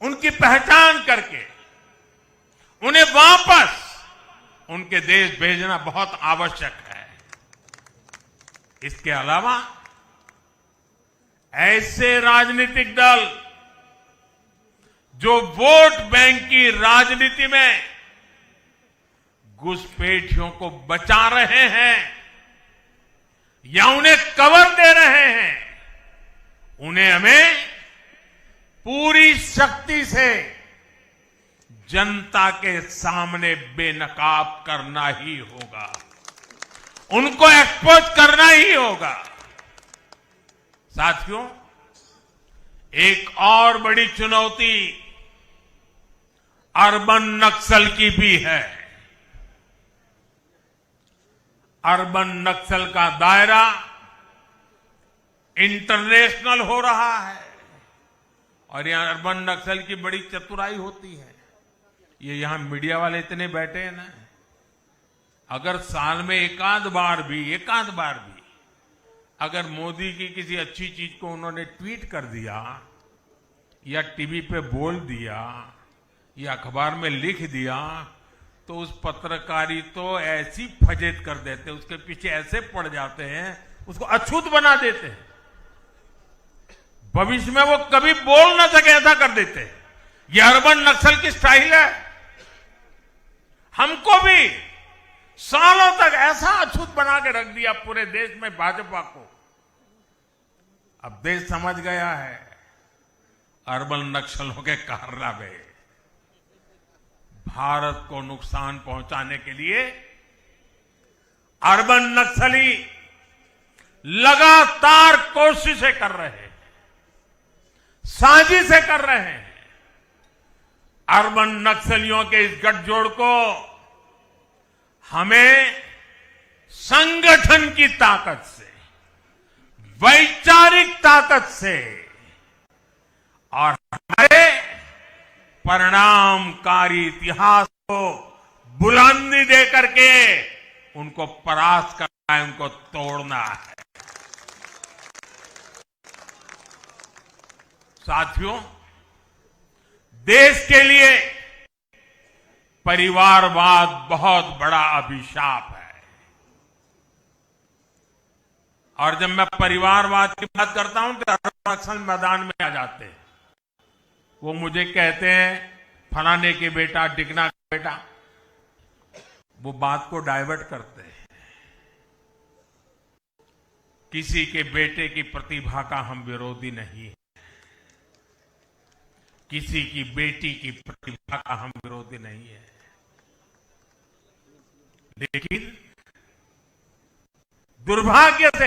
उनकी पहचान करके उन्हें वापस उनके देश भेजना बहुत आवश्यक है। इसके अलावा ऐसे राजनीतिक दल जो वोट बैंक की राजनीति में घुसपैठियों को बचा रहे हैं या उन्हें कवर दे रहे हैं, उन्हें हमें पूरी शक्ति से जनता के सामने बेनकाब करना ही होगा, उनको एक्सपोज करना ही होगा। साथियों, एक और बड़ी चुनौती अर्बन नक्सल की भी है। अर्बन नक्सल का दायरा इंटरनेशनल हो रहा है और यहां अर्बन नक्सल की बड़ी चतुराई होती है। ये यहां मीडिया वाले इतने बैठे हैं ना, अगर साल में एकाध बार भी अगर मोदी की किसी अच्छी चीज को उन्होंने ट्वीट कर दिया या टीवी पे बोल दिया या अखबार में लिख दिया तो उस पत्रकारी तो ऐसी फजेत कर देते, उसके पीछे ऐसे पड़ जाते हैं, उसको अछूत बना देते हैं, भविष्य में वो कभी बोल ना सके ऐसा कर देते हैं। ये अर्बन नक्सल की स्टाइल है। हमको भी सालों तक ऐसा अछूत बना के रख दिया पूरे देश में भाजपा को। अब देश समझ गया है अर्बन नक्सलों के कारनामे। भारत को नुकसान पहुंचाने के लिए अर्बन नक्सली लगातार कोशिशें कर रहे हैं, साजिशें कर रहे हैं। अर्बन नक्सलियों के इस गठजोड़ को हमें संगठन की ताकत से, वैचारिक ताकत से और हमारे परिणामकारी इतिहास को बुलंदी दे करके उनको परास्त करना है, उनको तोड़ना है। साथियों, देश के लिए परिवारवाद बहुत बड़ा अभिशाप है। और जब मैं परिवारवाद की बात करता हूं तो नक्सल मैदान में आ जाते हैं। वो मुझे कहते हैं फलाने के बेटा, टिकना का बेटा, वो बात को डाइवर्ट करते हैं। किसी के बेटे की प्रतिभा का हम विरोधी नहीं है। किसी की बेटी की प्रतिभा का हम विरोधी नहीं है, लेकिन दुर्भाग्य से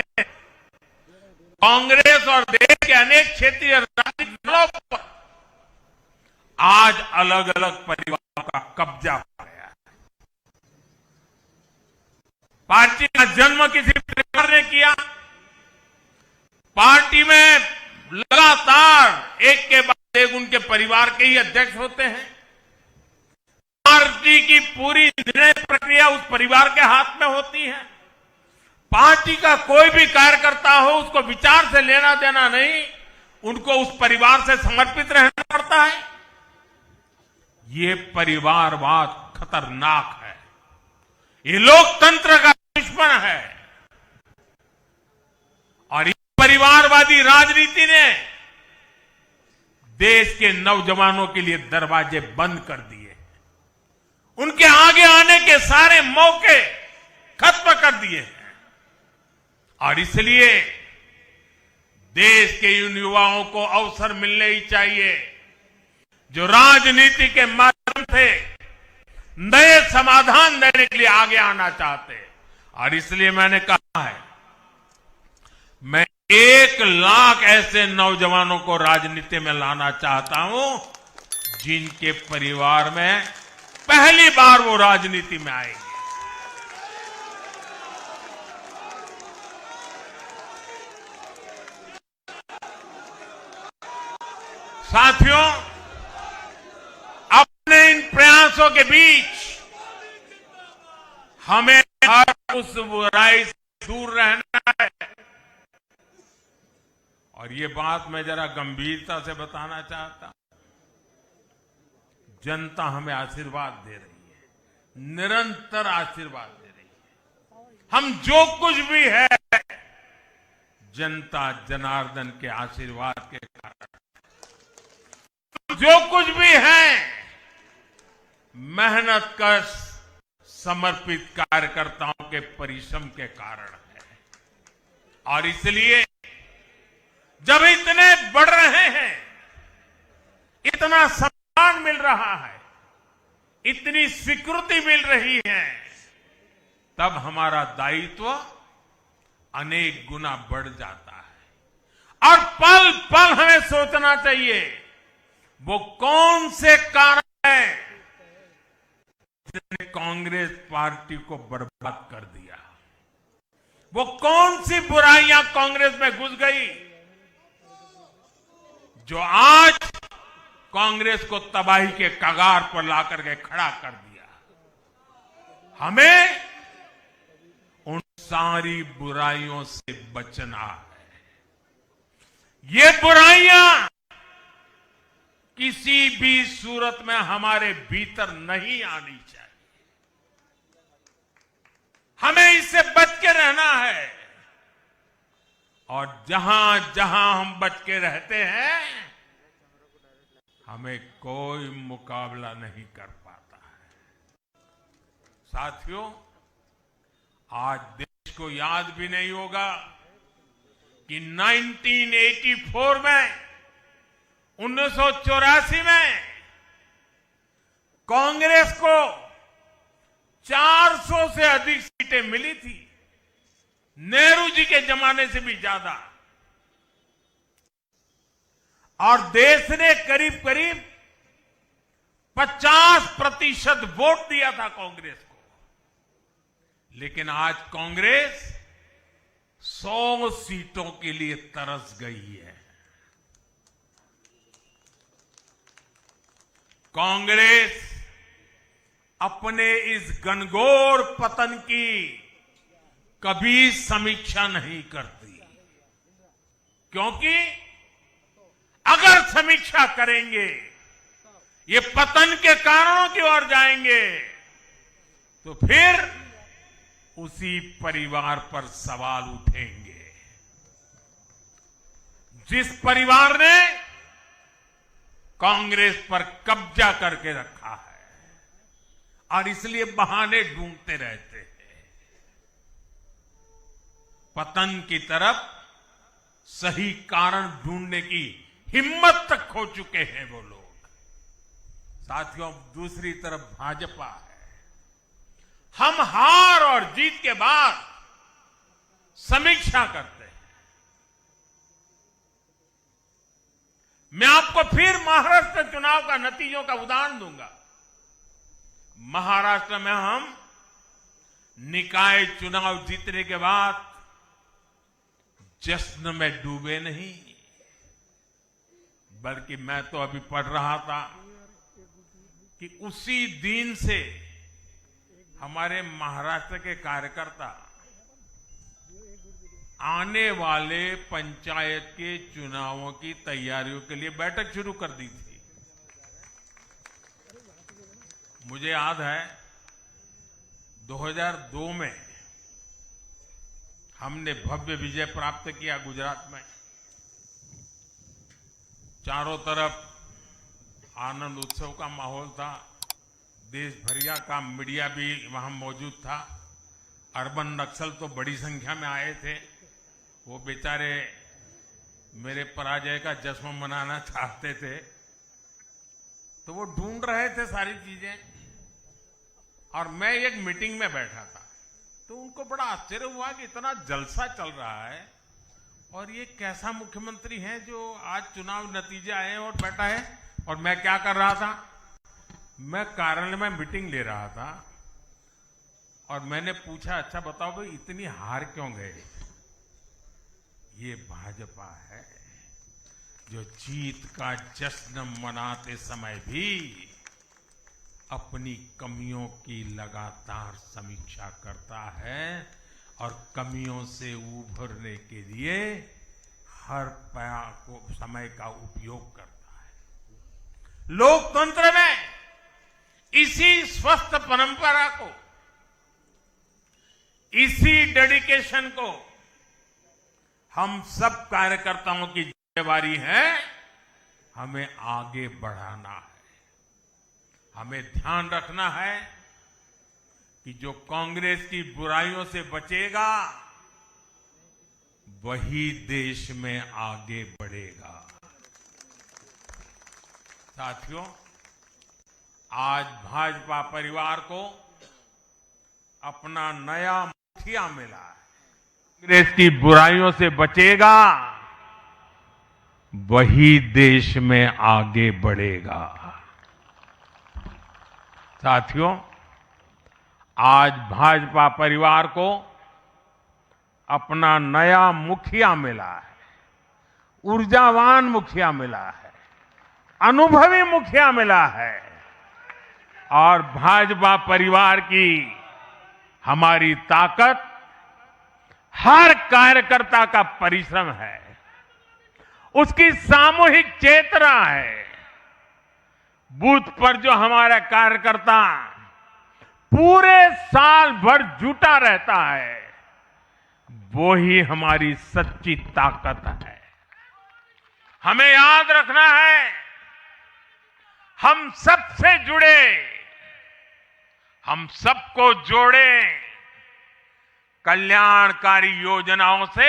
कांग्रेस और देश के अनेक क्षेत्रीय राजनीतिक दलों पर आज अलग अलग परिवारों का कब्जा हो गया है। पार्टी का जन्म किसी परिवार ने किया, पार्टी में लगातार एक के बाद एक उनके परिवार के ही अध्यक्ष होते हैं। पार्टी की पूरी निर्णय प्रक्रिया उस परिवार के हाथ में होती है। पार्टी का कोई भी कार्यकर्ता हो, उसको विचार से लेना देना नहीं, उनको उस परिवार से समर्पित रहना पड़ता है। ये परिवारवाद खतरनाक है, ये लोकतंत्र का दुश्मन है और इस परिवारवादी राजनीति ने देश के नौजवानों के लिए दरवाजे बंद कर दिए, उनके आगे आने के सारे मौके खत्म कर दिए हैं। और इसलिए देश के उन युवाओं को अवसर मिलने ही चाहिए जो राजनीति के माध्यम से नए समाधान देने के लिए आगे आना चाहते हैं। और इसलिए मैंने कहा है, मैं 1 लाख ऐसे नौजवानों को राजनीति में लाना चाहता हूं जिनके परिवार में पहली बार वो राजनीति में आएंगे। साथियों, अपने इन प्रयासों के बीच हमें हर उस बुराई से दूर रहना है। और ये बात मैं जरा गंभीरता से बताना चाहता हूं। जनता हमें आशीर्वाद दे रही है, निरंतर आशीर्वाद दे रही है। हम जो कुछ भी है, जनता जनार्दन के आशीर्वाद के कारण, जो कुछ भी है, मेहनत कश समर्पित कार्यकर्ताओं के परिश्रम के कारण है। और इसलिए जब इतने बढ़ रहे हैं, इतना सम्मान मिल रहा है, इतनी स्वीकृति मिल रही है, तब हमारा दायित्व अनेक गुना बढ़ जाता है। और पल पल हमें सोचना चाहिए, वो कौन से कारण हैं जिन्होंने कांग्रेस पार्टी को बर्बाद कर दिया। वो कौन सी बुराइयां कांग्रेस में घुस गई जो आज कांग्रेस को तबाही के कगार पर लाकर के खड़ा कर दिया। हमें उन सारी बुराइयों से बचना है। ये बुराइयां किसी भी सूरत में हमारे भीतर नहीं आनी चाहिए। हमें इससे बच के रहना है। और जहां जहां हम बच के रहते हैं, हमें कोई मुकाबला नहीं कर पाता है। साथियों, आज देश को याद भी नहीं होगा कि 1984 में 1984 में कांग्रेस को 400 से अधिक सीटें मिली थी, नेहरू जी के जमाने से भी ज्यादा। और देश ने करीब करीब 50% वोट दिया था कांग्रेस को। लेकिन आज कांग्रेस 100 सीटों के लिए तरस गई है। कांग्रेस अपने इस घनघोर पतन की कभी समीक्षा नहीं करती, क्योंकि अगर समीक्षा करेंगे, ये पतन के कारणों की ओर जाएंगे, तो फिर उसी परिवार पर सवाल उठेंगे। जिस परिवार ने कांग्रेस पर कब्जा करके रखा है और इसलिए बहाने ढूंढते रहते हैं। पतन की तरफ सही कारण ढूंढने की हिम्मत तक खो चुके हैं वो लोग। साथियों, दूसरी तरफ भाजपा है। हम हार और जीत के बाद समीक्षा करते हैं। मैं आपको फिर महाराष्ट्र चुनाव का नतीजों का उदाहरण दूंगा। महाराष्ट्र में हम निकाय चुनाव जीतने के बाद जश्न में डूबे नहीं, बल्कि मैं तो अभी पढ़ रहा था कि उसी दिन से हमारे महाराष्ट्र के कार्यकर्ता आने वाले पंचायत के चुनावों की तैयारियों के लिए बैठक शुरू कर दी थी। मुझे याद है 2002 में हमने भव्य विजय प्राप्त किया गुजरात में। चारों तरफ आनंद उत्सव का माहौल था। देश भरिया का मीडिया भी वहां मौजूद था। अर्बन नक्सल तो बड़ी संख्या में आए थे। वो बेचारे मेरे पराजय का जश्न मनाना चाहते थे, तो वो ढूंढ रहे थे सारी चीजें। और मैं एक मीटिंग में बैठा था, तो उनको बड़ा आश्चर्य हुआ कि इतना जलसा चल रहा है और ये कैसा मुख्यमंत्री है जो आज चुनाव नतीजे आए हैं और बैठा है। और मैं क्या कर रहा था, मैं कार्यालय में मीटिंग ले रहा था और मैंने पूछा, अच्छा बताओ भाई इतनी हार क्यों गए? ये भाजपा है जो जीत का जश्न मनाते समय भी अपनी कमियों की लगातार समीक्षा करता है और कमियों से उभरने के लिए हर समय का उपयोग करता है। लोकतंत्र में इसी स्वस्थ परंपरा को, इसी डेडिकेशन को हम सब कार्यकर्ताओं की जिम्मेवारी है, हमें आगे बढ़ाना है। हमें ध्यान रखना है कि जो कांग्रेस की बुराइयों से बचेगा वही देश में आगे बढ़ेगा। साथियों, आज भाजपा परिवार को अपना नया मुखिया मिला है। कांग्रेस की बुराइयों से बचेगा वही देश में आगे बढ़ेगा। साथियों, आज भाजपा परिवार को अपना नया मुखिया मिला है, ऊर्जावान मुखिया मिला है, अनुभवी मुखिया मिला है और भाजपा परिवार की हमारी ताकत हर कार्यकर्ता का परिश्रम है, उसकी सामूहिक चेतना है। बूथ पर जो हमारा कार्यकर्ता पूरे साल भर जुटा रहता है, वो ही हमारी सच्ची ताकत है। हमें याद रखना है, हम सबसे जुड़े, हम सबको जोड़े, कल्याणकारी योजनाओं से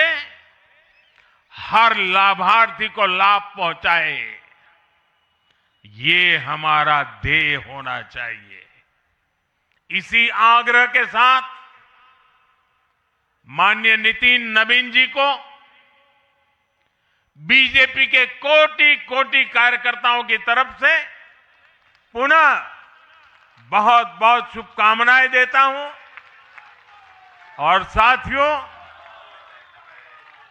हर लाभार्थी को लाभ पहुंचाए, ये हमारा ध्येय होना चाहिए। इसी आग्रह के साथ माननीय नितिन नवीन जी को बीजेपी के कोटि कोटि कार्यकर्ताओं की तरफ से पुनः बहुत बहुत शुभकामनाएं देता हूं। और साथियों,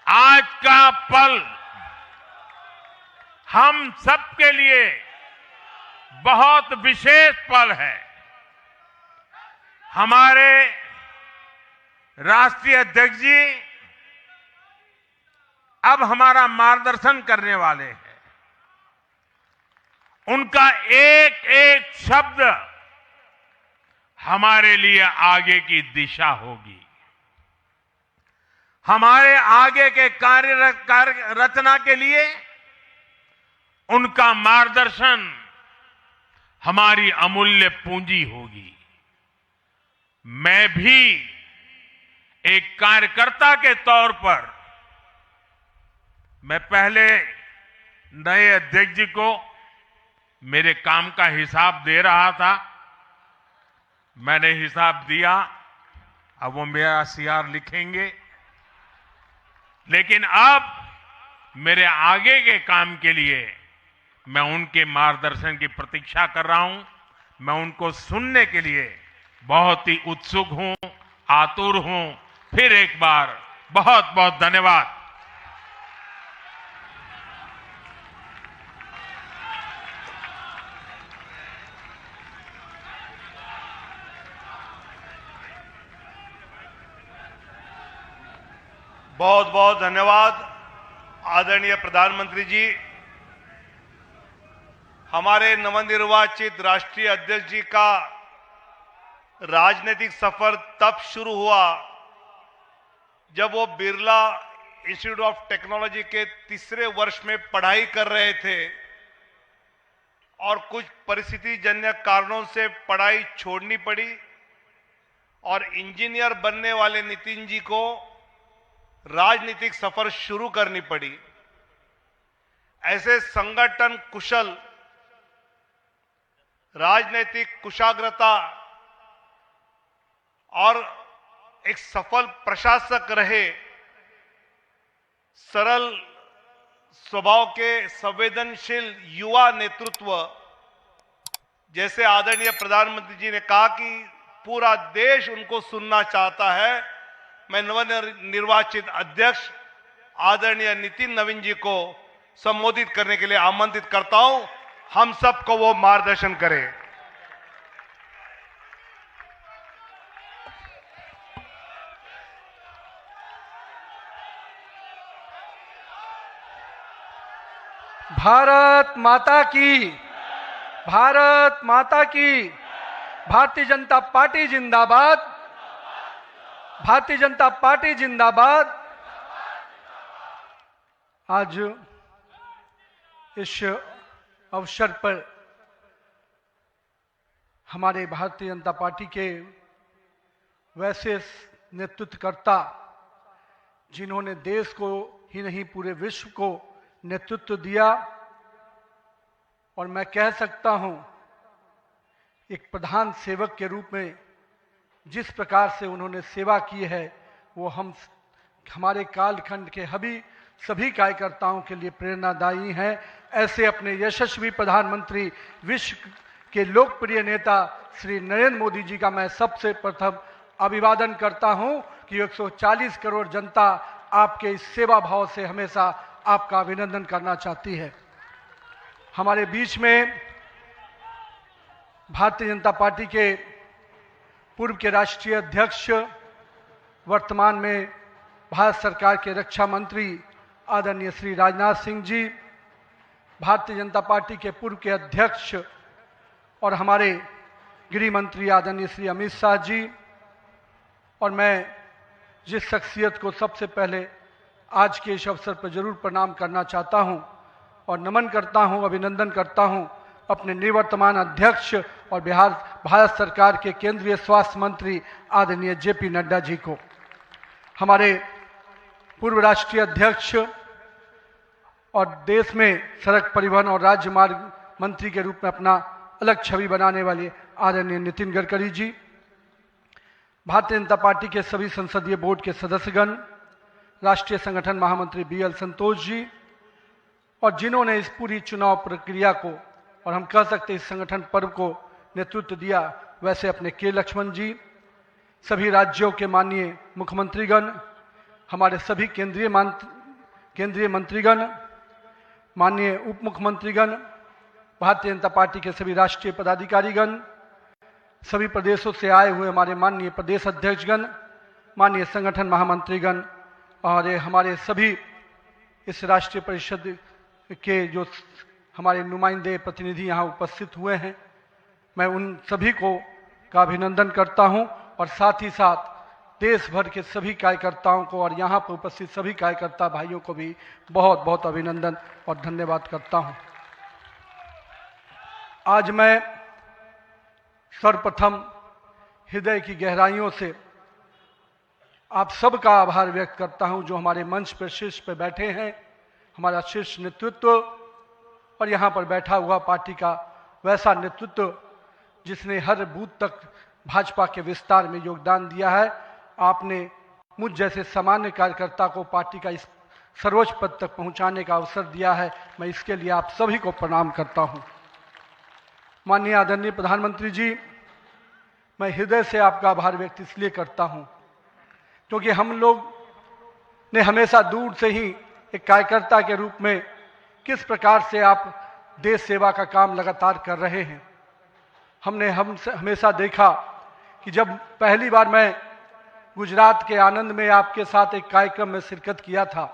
आज का पल हम सबके लिए बहुत विशेष पल है। हमारे राष्ट्रीय अध्यक्ष जी अब हमारा मार्गदर्शन करने वाले हैं। उनका एक एक शब्द हमारे लिए आगे की दिशा होगी। हमारे आगे के कार्य रचना के लिए उनका मार्गदर्शन हमारी अमूल्य पूंजी होगी। मैं भी एक कार्यकर्ता के तौर पर मैं पहले नए अध्यक्ष जी को मेरे काम का हिसाब दे रहा था। मैंने हिसाब दिया, अब वो मेरा सीआर लिखेंगे। लेकिन अब मेरे आगे के काम के लिए मैं उनके मार्गदर्शन की प्रतीक्षा कर रहा हूं। मैं उनको सुनने के लिए बहुत ही उत्सुक हूं, आतुर हूं। फिर एक बार बहुत बहुत धन्यवाद। बहुत बहुत धन्यवाद आदरणीय प्रधानमंत्री जी। हमारे नवनिर्वाचित राष्ट्रीय अध्यक्ष जी का राजनीतिक सफर तब शुरू हुआ जब वो बिरला इंस्टीट्यूट ऑफ टेक्नोलॉजी के तीसरे वर्ष में पढ़ाई कर रहे थे और कुछ परिस्थितिजन्य कारणों से पढ़ाई छोड़नी पड़ी और इंजीनियर बनने वाले नितिन जी को राजनीतिक सफर शुरू करनी पड़ी। ऐसे संगठन कुशल, राजनीतिक कुशाग्रता और एक सफल प्रशासक रहे, सरल स्वभाव के संवेदनशील युवा नेतृत्व, जैसे आदरणीय प्रधानमंत्री जी ने कहा कि पूरा देश उनको सुनना चाहता है। मैं नवनिर्वाचित अध्यक्ष आदरणीय नितिन नवीन जी को संबोधित करने के लिए आमंत्रित करता हूं। हम सबको वो मार्गदर्शन करें। भारत माता की, भारत माता की। भारतीय जनता पार्टी जिंदाबाद, भारतीय जनता पार्टी जिंदाबाद। आज इस अवसर पर हमारे भारतीय जनता पार्टी के वैसे नेतृत्वकर्ता, जिन्होंने देश को ही नहीं पूरे विश्व को नेतृत्व दिया, और मैं कह सकता हूं एक प्रधान सेवक के रूप में जिस प्रकार से उन्होंने सेवा की है, वो हमारे कालखंड के सभी कार्यकर्ताओं के लिए प्रेरणादायी हैं। ऐसे अपने यशस्वी प्रधानमंत्री, विश्व के लोकप्रिय नेता श्री नरेंद्र मोदी जी का मैं सबसे प्रथम अभिवादन करता हूं कि 140 करोड़ जनता आपके इस सेवा भाव से हमेशा आपका अभिनंदन करना चाहती है। हमारे बीच में भारतीय जनता पार्टी के पूर्व के राष्ट्रीय अध्यक्ष, वर्तमान में भारत सरकार के रक्षा मंत्री आदरणीय श्री राजनाथ सिंह जी, भारतीय जनता पार्टी के पूर्व के अध्यक्ष और हमारे गृह मंत्री आदरणीय श्री अमित शाह जी, और मैं जिस शख्सियत को सबसे पहले आज के इस अवसर पर जरूर प्रणाम करना चाहता हूं और नमन करता हूं, अभिनंदन करता हूं, अपने निवर्तमान अध्यक्ष और भारत सरकार के केंद्रीय स्वास्थ्य मंत्री आदरणीय जेपी नड्डा जी को, हमारे पूर्व राष्ट्रीय अध्यक्ष और देश में सड़क परिवहन और राज्य मार्ग मंत्री के रूप में अपना अलग छवि बनाने वाले आदरणीय नितिन गडकरी जी, भारतीय जनता पार्टी के सभी संसदीय बोर्ड के सदस्यगण, राष्ट्रीय संगठन महामंत्री बीएल संतोष जी, और जिन्होंने इस पूरी चुनाव प्रक्रिया को और हम कह सकते इस संगठन पर्व को नेतृत्व दिया, वैसे अपने के लक्ष्मण जी, सभी राज्यों के माननीय मुख्यमंत्रीगण, हमारे सभी केंद्रीय मंत्रीगण, माननीय उप मुख्यमंत्रीगण, भारतीय जनता पार्टी के सभी राष्ट्रीय पदाधिकारीगण, सभी प्रदेशों से आए हुए हमारे माननीय प्रदेश अध्यक्षगण, माननीय संगठन महामंत्रीगण और हमारे सभी इस राष्ट्रीय परिषद के जो हमारे नुमाइंदे प्रतिनिधि यहाँ उपस्थित हुए हैं, मैं उन सभी को का अभिनंदन करता हूँ और साथ ही साथ देश भर के सभी कार्यकर्ताओं को और यहाँ पर उपस्थित सभी कार्यकर्ता भाइयों को भी बहुत बहुत अभिनंदन और धन्यवाद करता हूँ। आज मैं सर्वप्रथम हृदय की गहराइयों से आप सबका आभार व्यक्त करता हूं जो हमारे मंच पर शीर्ष पर बैठे हैं, हमारा शीर्ष नेतृत्व और यहाँ पर बैठा हुआ पार्टी का वैसा नेतृत्व जिसने हर बूथ तक भाजपा के विस्तार में योगदान दिया है। आपने मुझ जैसे सामान्य कार्यकर्ता को पार्टी का इस सर्वोच्च पद तक पहुंचाने का अवसर दिया है। मैं इसके लिए आप सभी को प्रणाम करता हूं। माननीय आदरणीय प्रधानमंत्री जी, मैं हृदय से आपका आभार व्यक्त इसलिए करता हूं क्योंकि हम लोग ने हमेशा दूर से ही एक कार्यकर्ता के रूप में किस प्रकार से आप देश सेवा का काम लगातार कर रहे हैं। हमने हमेशा देखा कि जब पहली बार मैं गुजरात के आनंद में आपके साथ एक कार्यक्रम में शिरकत किया था,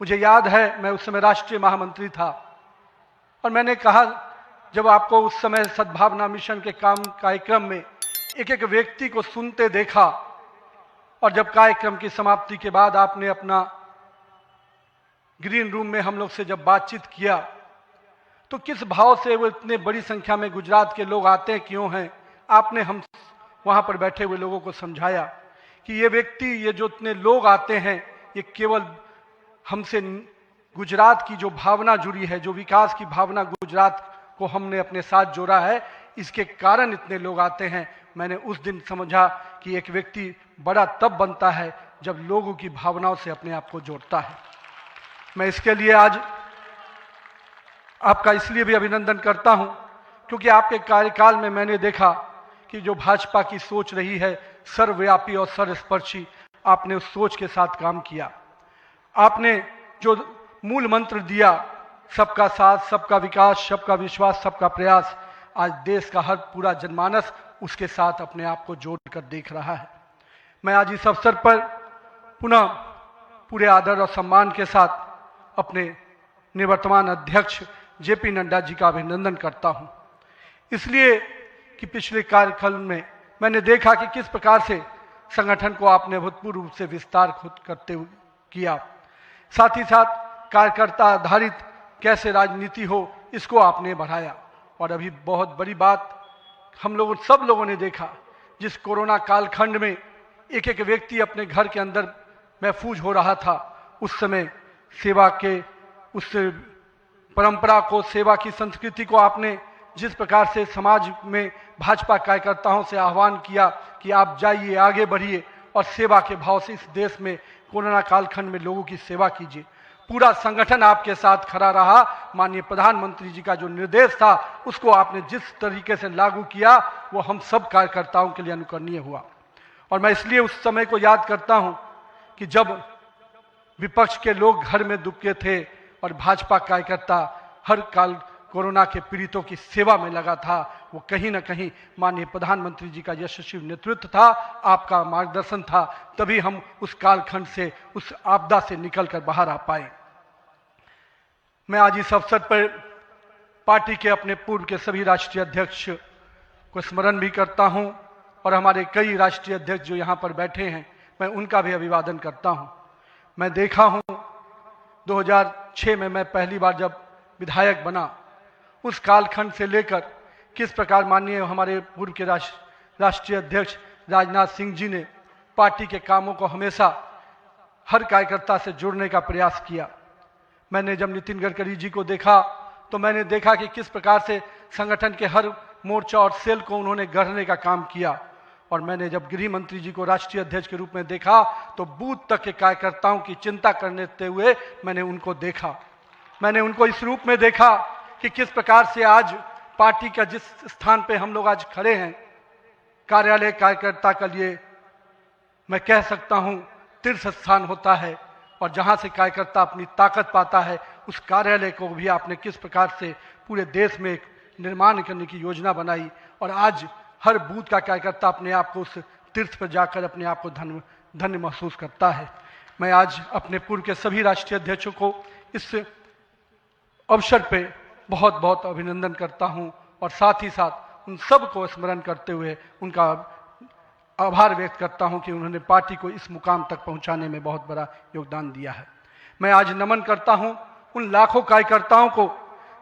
मुझे याद है मैं उस समय राष्ट्रीय महामंत्री था और मैंने कहा, जब आपको उस समय सद्भावना मिशन के कार्यक्रम में एक एक व्यक्ति को सुनते देखा और जब कार्यक्रम की समाप्ति के बाद आपने अपना ग्रीन रूम में हम लोग से जब बातचीत किया तो किस भाव से वो इतने बड़ी संख्या में गुजरात के लोग आते क्यों हैं, आपने हम वहां पर बैठे हुए लोगों को समझाया कि ये व्यक्ति, ये जो इतने लोग आते हैं, ये केवल हमसे गुजरात की जो भावना जुड़ी है, जो विकास की भावना गुजरात को हमने अपने साथ जोड़ा है, इसके कारण इतने लोग आते हैं। मैंने उस दिन समझा कि एक व्यक्ति बड़ा तब बनता है जब लोगों की भावनाओं से अपने आप को जोड़ता है। मैं इसके लिए आज आपका इसलिए भी अभिनंदन करता हूं क्योंकि आपके कार्यकाल में मैंने देखा कि जो भाजपा की सोच रही है सर्वव्यापी और सर्वस्पर्शी, आपने उस सोच के साथ काम किया। आपने जो मूल मंत्र दिया, सबका साथ, सबका विकास, सबका विश्वास, सबका प्रयास, आज देश का हर पूरा जनमानस उसके साथ अपने आप को जोड़कर देख रहा है। मैं आज इस अवसर पर पुनः पूरे आदर और सम्मान के साथ अपने निवर्तमान अध्यक्ष जेपी नड्डा जी का अभिनंदन करता हूं, इसलिए कि पिछले कार्यकाल में मैंने देखा कि किस प्रकार से संगठन को आपने अभूतपूर्व रूप से विस्तार खुद करते हुए किया। साथ ही साथ कार्यकर्ता आधारित कैसे राजनीति हो, इसको आपने बढ़ाया। और अभी बहुत बड़ी बात हम लोगों सब लोगों ने देखा, जिस कोरोना कालखंड में एक एक व्यक्ति अपने घर के अंदर महफूज हो रहा था, उस समय सेवा के उस परंपरा को, सेवा की संस्कृति को आपने जिस प्रकार से समाज में भाजपा कार्यकर्ताओं से आह्वान किया कि आप जाइए, आगे बढ़िए और सेवा के भाव से इस देश में कोरोना कालखंड में लोगों की सेवा कीजिए। पूरा संगठन आपके साथ खड़ा रहा। माननीय प्रधानमंत्री जी का जो निर्देश था उसको आपने जिस तरीके से लागू किया वो हम सब कार्यकर्ताओं के लिए अनुकरणीय हुआ। और मैं इसलिए उस समय को याद करता हूं कि जब विपक्ष के लोग घर में दुबके थे और भाजपा कार्यकर्ता हर काल कोरोना के पीड़ितों की सेवा में लगा था, वो कहीं ना कहीं माननीय प्रधानमंत्री जी का यशस्वी नेतृत्व था, आपका मार्गदर्शन था, तभी हम उस कालखंड से, उस आपदा से निकलकर बाहर आ पाए। मैं आज इस अवसर पर पार्टी के अपने पूर्व के सभी राष्ट्रीय अध्यक्ष को स्मरण भी करता हूं और हमारे कई राष्ट्रीय अध्यक्ष जो यहां पर बैठे हैं, मैं उनका भी अभिवादन करता हूं। मैं देखा हूं 2006 में मैं पहली बार जब विधायक बना, उस कालखंड से लेकर किस प्रकार माननीय हमारे पूर्व के राष्ट्रीय अध्यक्ष राजनाथ सिंह जी ने पार्टी के कामों को हमेशा हर कार्यकर्ता से जोड़ने का प्रयास किया। मैंने जब नितिन गडकरी जी को देखा तो मैंने देखा कि किस प्रकार से संगठन के हर मोर्चा और सेल को उन्होंने गढ़ने का काम किया। और मैंने जब गृह मंत्री जी को राष्ट्रीय अध्यक्ष के रूप में देखा तो बूथ तक के कार्यकर्ताओं की चिंता करते हुए मैंने उनको देखा। मैंने उनको इस रूप में देखा कि किस प्रकार से आज पार्टी का जिस स्थान पे हम लोग आज खड़े हैं, कार्यालय कार्यकर्ता के लिए मैं कह सकता हूं तीर्थ स्थान होता है, और जहां से कार्यकर्ता अपनी ताकत पाता है, उस कार्यालय को भी आपने किस प्रकार से पूरे देश में एक निर्माण करने की योजना बनाई। और आज हर बूथ का कार्यकर्ता अपने आप को उस तीर्थ पर जाकर अपने आप को धन्य महसूस करता है। मैं आज अपने पूर्व के सभी राष्ट्रीय अध्यक्षों को इस अवसर पे बहुत बहुत अभिनंदन करता हूं और साथ ही साथ उन सब को स्मरण करते हुए उनका आभार व्यक्त करता हूं कि उन्होंने पार्टी को इस मुकाम तक पहुंचाने में बहुत बड़ा योगदान दिया है। मैं आज नमन करता हूं उन लाखों कार्यकर्ताओं को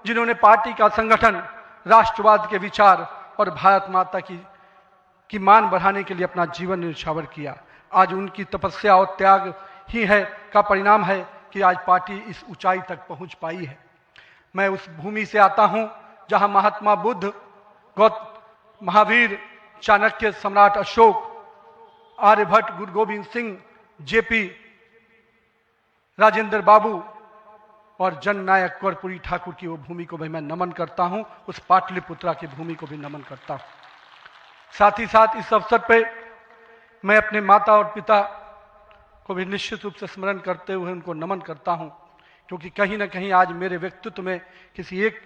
जिन्होंने पार्टी का संगठन, राष्ट्रवाद के विचार और भारत माता की मान बढ़ाने के लिए अपना जीवन न्यौछावर किया। आज उनकी तपस्या और त्याग ही है का परिणाम है कि आज पार्टी इस ऊंचाई तक पहुंच पाई है। मैं उस भूमि से आता हूं जहां महात्मा बुद्ध, महावीर, चाणक्य, सम्राट अशोक, आर्यभट्ट, गुरु गोविंद सिंह, जेपी, राजेंद्र बाबू और जननायक कर्पूरी ठाकुर की वो भूमि को भी मैं नमन करता हूं, उस पाटलिपुत्रा की भूमि को भी नमन करता हूं। साथ ही साथ इस अवसर पे मैं अपने माता और पिता को भी निश्चित रूप से स्मरण करते हुए उनको नमन करता हूं, क्योंकि कहीं ना कहीं आज मेरे व्यक्तित्व में किसी एक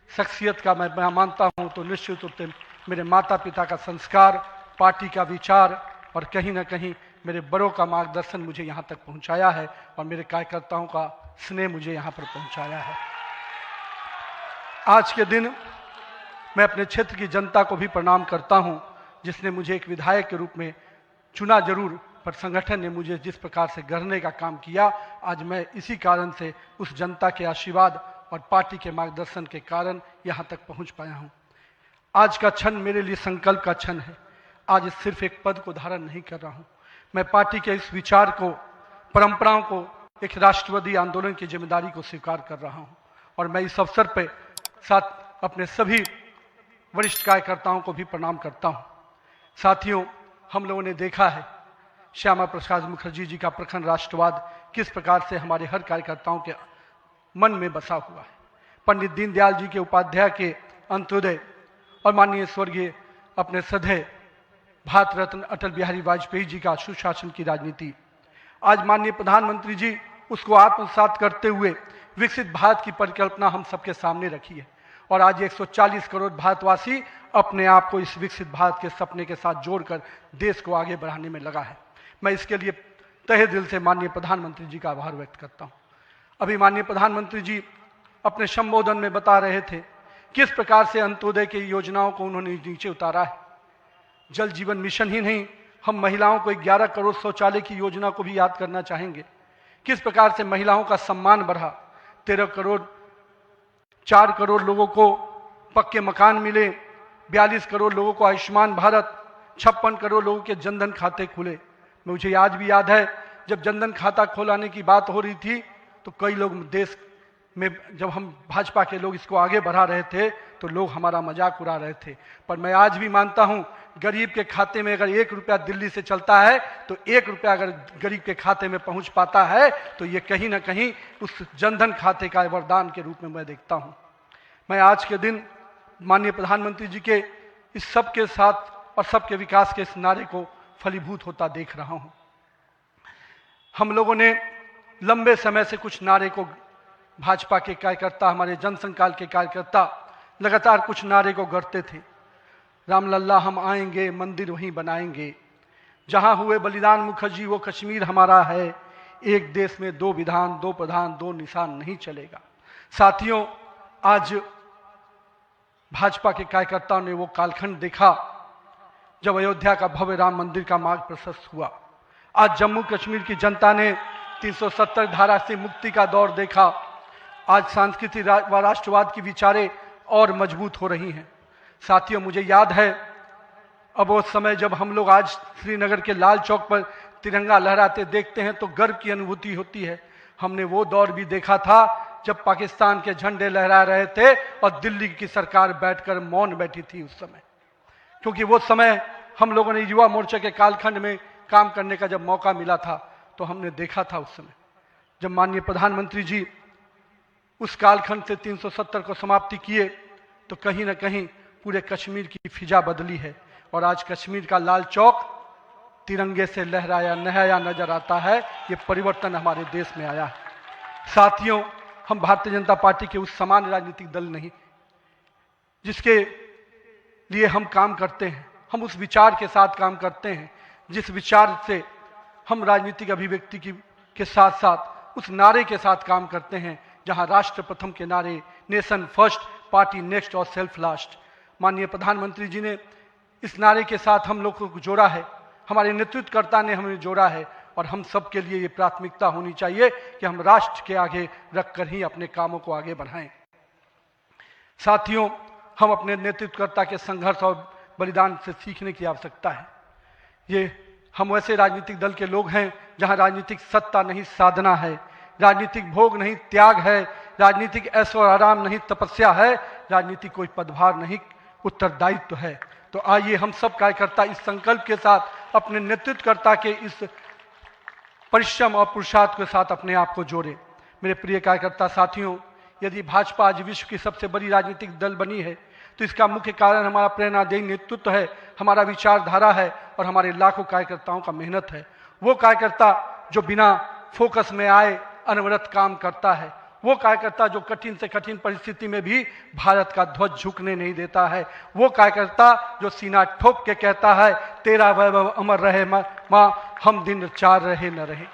शख्सियत का मैं मानता हूं तो निश्चित रूप से मेरे माता पिता का संस्कार, पार्टी का विचार और कहीं ना कहीं मेरे बड़ों का मार्गदर्शन मुझे यहाँ तक पहुँचाया है और मेरे कार्यकर्ताओं का स्नेह मुझे यहाँ पर पहुँचाया है। आज के दिन मैं अपने क्षेत्र की जनता को भी प्रणाम करता हूँ, जिसने मुझे एक विधायक के रूप में चुना जरूर, पर संगठन ने मुझे जिस प्रकार से गढ़ने का काम किया, आज मैं इसी कारण से उस जनता के आशीर्वाद और पार्टी के मार्गदर्शन के कारण यहाँ तक पहुँच पाया हूँ। आज का क्षण मेरे लिए संकल्प का क्षण है। आज सिर्फ एक पद को धारण नहीं कर रहा हूँ, मैं पार्टी के इस विचार को, परंपराओं को, एक राष्ट्रवादी आंदोलन की जिम्मेदारी को स्वीकार कर रहा हूँ। और मैं इस अवसर पर साथ अपने सभी वरिष्ठ कार्यकर्ताओं को भी प्रणाम करता हूँ। साथियों, हम लोगों ने देखा है श्यामा प्रसाद मुखर्जी जी का प्रखर राष्ट्रवाद किस प्रकार से हमारे हर कार्यकर्ताओं के मन में बसा हुआ है। पंडित दीनदयाल जी के उपाध्याय के अंत्योदय और माननीय स्वर्गीय अपने सदैव भारत रत्न अटल बिहारी वाजपेयी जी का सुशासन की राजनीति, आज माननीय प्रधानमंत्री जी उसको आत्मसात करते हुए विकसित भारत की परिकल्पना हम सबके सामने रखी है। और आज 140 करोड़ भारतवासी अपने आप को इस विकसित भारत के सपने के साथ जोड़कर देश को आगे बढ़ाने में लगा है। मैं इसके लिए तहे दिल से माननीय प्रधानमंत्री जी का आभार व्यक्त करता हूँ। अभी माननीय प्रधानमंत्री जी अपने संबोधन में बता रहे थे किस प्रकार से अंत्योदय की योजनाओं को उन्होंने नीचे उतारा है। जल जीवन मिशन ही नहीं, हम महिलाओं को 11 करोड़ शौचालय की योजना को भी याद करना चाहेंगे। किस प्रकार से महिलाओं का सम्मान बढ़ा, 13 करोड़ 4 करोड़ लोगों को पक्के मकान मिले, 42 करोड़ लोगों को आयुष्मान भारत, 56 करोड़ लोगों के जनधन खाते खुले। मुझे आज भी याद है जब जनधन खाता खोलाने की बात हो रही थी तो कई लोग देश में, जब हम भाजपा के लोग इसको आगे बढ़ा रहे थे तो लोग हमारा मजाक उड़ा रहे थे। पर मैं आज भी मानता हूं गरीब के खाते में अगर 1 रुपया दिल्ली से चलता है तो 1 रुपया अगर गरीब के खाते में पहुंच पाता है तो ये कहीं ना कहीं उस जनधन खाते का वरदान के रूप में मैं देखता हूं। मैं आज के दिन माननीय प्रधानमंत्री जी के इस सबके साथ और सबके विकास के इस नारे को फलीभूत होता देख रहा हूं। हम लोगों ने लंबे समय से कुछ नारे को, भाजपा के कार्यकर्ता, हमारे जनसंकाल के कार्यकर्ता लगातार कुछ नारे को गढ़ते थे। रामलल्ला हम आएंगे, मंदिर वहीं बनाएंगे, जहां हुए बलिदान मुखर्जी वो कश्मीर हमारा है, एक देश में 2 विधान 2 प्रधान 2 निशान नहीं चलेगा। साथियों, आज भाजपा के कार्यकर्ताओं ने वो कालखंड देखा जब अयोध्या का भव्य राम मंदिर का मार्ग प्रशस्त हुआ। आज जम्मू कश्मीर की जनता ने 370 धारा से मुक्ति का दौर देखा। आज सांस्कृतिक व राष्ट्रवाद की विचारें और मजबूत हो रही हैं। साथियों, मुझे याद है अब वो समय जब हम लोग आज श्रीनगर के लाल चौक पर तिरंगा लहराते देखते हैं तो गर्व की अनुभूति होती है। हमने वो दौर भी देखा था जब पाकिस्तान के झंडे लहरा रहे थे और दिल्ली की सरकार बैठकर मौन बैठी थी उस समय, क्योंकि वो समय हम लोगों ने युवा मोर्चा के कालखंड में काम करने का जब मौका मिला था तो हमने देखा था उस समय जब माननीय प्रधानमंत्री जी उस कालखंड से 370 को समाप्ति किए तो कहीं ना कहीं पूरे कश्मीर की फिजा बदली है और आज कश्मीर का लाल चौक तिरंगे से लहराया नहाया नजर आता है। ये परिवर्तन हमारे देश में आया है। साथियों, हम भारतीय जनता पार्टी के उस समान राजनीतिक दल नहीं जिसके लिए हम काम करते हैं, हम उस विचार के साथ काम करते हैं जिस विचार से हम राजनीतिक अभिव्यक्ति के साथ साथ उस नारे के साथ काम करते हैं जहां राष्ट्र प्रथम के नारे, नेशन फर्स्ट, पार्टी नेक्स्ट और सेल्फ लास्ट, माननीय प्रधानमंत्री जी ने इस नारे के साथ हम लोग को जोड़ा है, हमारे नेतृत्वकर्ता ने हमें जोड़ा है और हम सब के लिए ये प्राथमिकता होनी चाहिए कि हम राष्ट्र के आगे रखकर ही अपने कामों को आगे बढ़ाएं। साथियों, हम अपने नेतृत्वकर्ता के संघर्ष और बलिदान से सीखने की आवश्यकता है। ये हम वैसे राजनीतिक दल के लोग हैं जहां राजनीतिक सत्ता नहीं साधना है, राजनीतिक भोग नहीं त्याग है, राजनीतिक ऐशो आराम नहीं तपस्या है, राजनीति कोई पदभार नहीं, उत्तरदायित्व है। तो आइए हम सब कार्यकर्ता इस संकल्प के साथ अपने नेतृत्वकर्ता के इस परिश्रम और पुरुषार्थ के साथ अपने आप को जोड़े। मेरे प्रिय कार्यकर्ता साथियों, यदि भाजपा आज विश्व की सबसे बड़ी राजनीतिक दल बनी है तो इसका मुख्य कारण हमारा प्रेरणादायी नेतृत्व है, हमारा विचारधारा है और हमारे लाखों कार्यकर्ताओं का मेहनत है। वो कार्यकर्ता जो बिना फोकस में आए अनवरत काम करता है, वो कार्यकर्ता जो कठिन से कठिन परिस्थिति में भी भारत का ध्वज झुकने नहीं देता है, वो कार्यकर्ता जो सीना ठोक के कहता है तेरा वैभव अमर रहे मां, हम दिन चार रहे न रहे।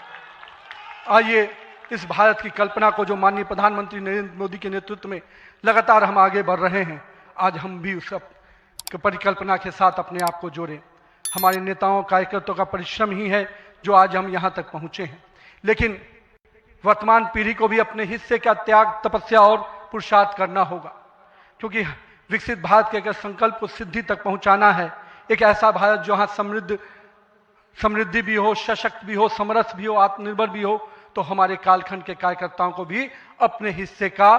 आइए इस भारत की कल्पना को जो माननीय प्रधानमंत्री नरेंद्र मोदी के नेतृत्व में लगातार हम आगे बढ़ रहे हैं, आज हम भी उस परिकल्पना के साथ अपने आप को जोड़ें। हमारे नेताओं कार्यकर्ताओं का परिश्रम ही है जो आज हम यहाँ तक पहुँचे हैं, लेकिन वर्तमान पीढ़ी को भी अपने हिस्से का त्याग, तपस्या और पुरुषार्थ करना होगा, क्योंकि विकसित भारत के अगर संकल्प को सिद्धि तक पहुंचाना है, एक ऐसा भारत जहां समृद्धि भी हो, सशक्त भी हो, समरस भी हो, आत्मनिर्भर भी हो, तो हमारे कालखंड के कार्यकर्ताओं को भी अपने हिस्से का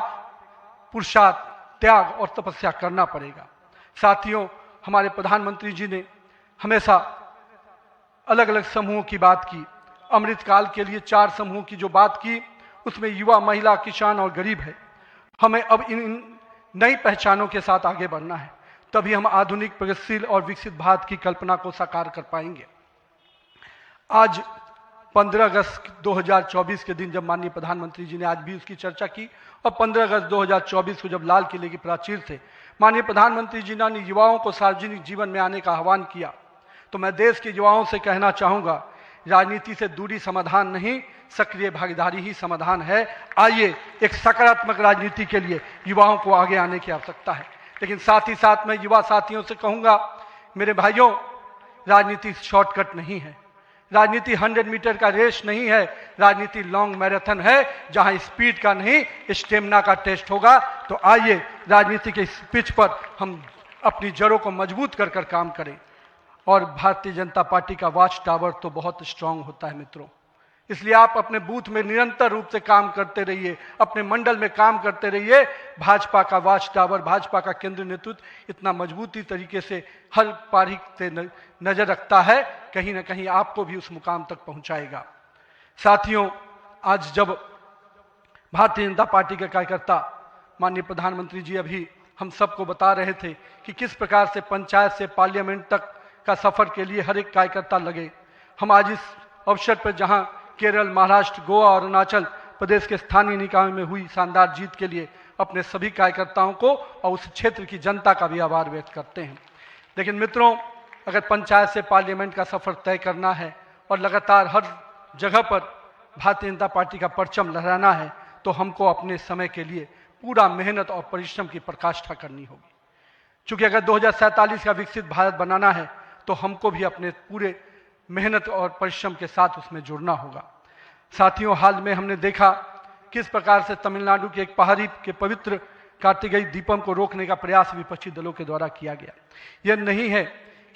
पुरुषार्थ, त्याग और तपस्या करना पड़ेगा। साथियों, हमारे प्रधानमंत्री जी ने हमेशा अलग अलग समूहों की बात की। अमृतकाल के लिए 4 समूहों की जो बात की, उसमें युवा, महिला, किसान और गरीब है। हमें अब इन नई पहचानों के साथ आगे बढ़ना है, तभी हम आधुनिक, प्रगतिशील और विकसित भारत की कल्पना को साकार कर पाएंगे। आज 15 अगस्त 2024 के दिन जब माननीय प्रधानमंत्री जी ने आज भी उसकी चर्चा की, और 15 अगस्त 2024 को जब लाल किले की प्राचीर से माननीय प्रधानमंत्री जी ने युवाओं को सार्वजनिक जीवन में आने का आह्वान किया, तो मैं देश के युवाओं से कहना चाहूँगा, राजनीति से दूरी समाधान नहीं, सक्रिय भागीदारी ही समाधान है। आइए एक सकारात्मक राजनीति के लिए युवाओं को आगे आने की आवश्यकता है। लेकिन साथ ही साथ मैं युवा साथियों से कहूँगा, मेरे भाइयों, राजनीति शॉर्टकट नहीं है, राजनीति 100 मीटर का रेस नहीं है, राजनीति लॉन्ग मैराथन है, जहां स्पीड का नहीं स्टेमिना का टेस्ट होगा। तो आइए राजनीति के इस पिच पर हम अपनी जड़ों को मजबूत कर कर काम करें। और भारतीय जनता पार्टी का वॉच टावर तो बहुत स्ट्रांग होता है मित्रों, इसलिए आप अपने बूथ में निरंतर रूप से काम करते रहिए, अपने मंडल में काम करते रहिए। भाजपा का वॉच टावर, भाजपा का केंद्रीय नेतृत्व इतना मजबूती तरीके से हर पारी से नजर रखता है, कहीं ना कहीं आपको भी उस मुकाम तक पहुंचाएगा। साथियों, आज जब भारतीय जनता पार्टी के कार्यकर्ता माननीय प्रधानमंत्री जी अभी हम सबको बता रहे थे कि किस प्रकार से पंचायत से पार्लियामेंट तक का सफर के लिए हर एक कार्यकर्ता लगे, हम आज इस अवसर पर जहां केरल, महाराष्ट्र, गोवा और अरुणाचल प्रदेश के स्थानीय निकायों में हुई शानदार जीत के लिए अपने सभी कार्यकर्ताओं को और उस क्षेत्र की जनता का भी आभार व्यक्त करते हैं। लेकिन मित्रों, अगर पंचायत से पार्लियामेंट का सफर तय करना है और लगातार हर जगह पर भारतीय जनता पार्टी का परचम लहराना है, तो हमको अपने समय के लिए पूरा मेहनत और परिश्रम की पराकाष्ठा करनी होगी। क्योंकि अगर 2047 का विकसित भारत बनाना है, तो हमको भी अपने पूरे मेहनत और परिश्रम के साथ उसमें जुड़ना होगा। साथियों, हाल में हमने देखा किस प्रकार से तमिलनाडु के एक पहाड़ी के पवित्र कार्तिकेय दीपम को रोकने का प्रयास विपक्षी दलों के द्वारा किया गया। यह नहीं है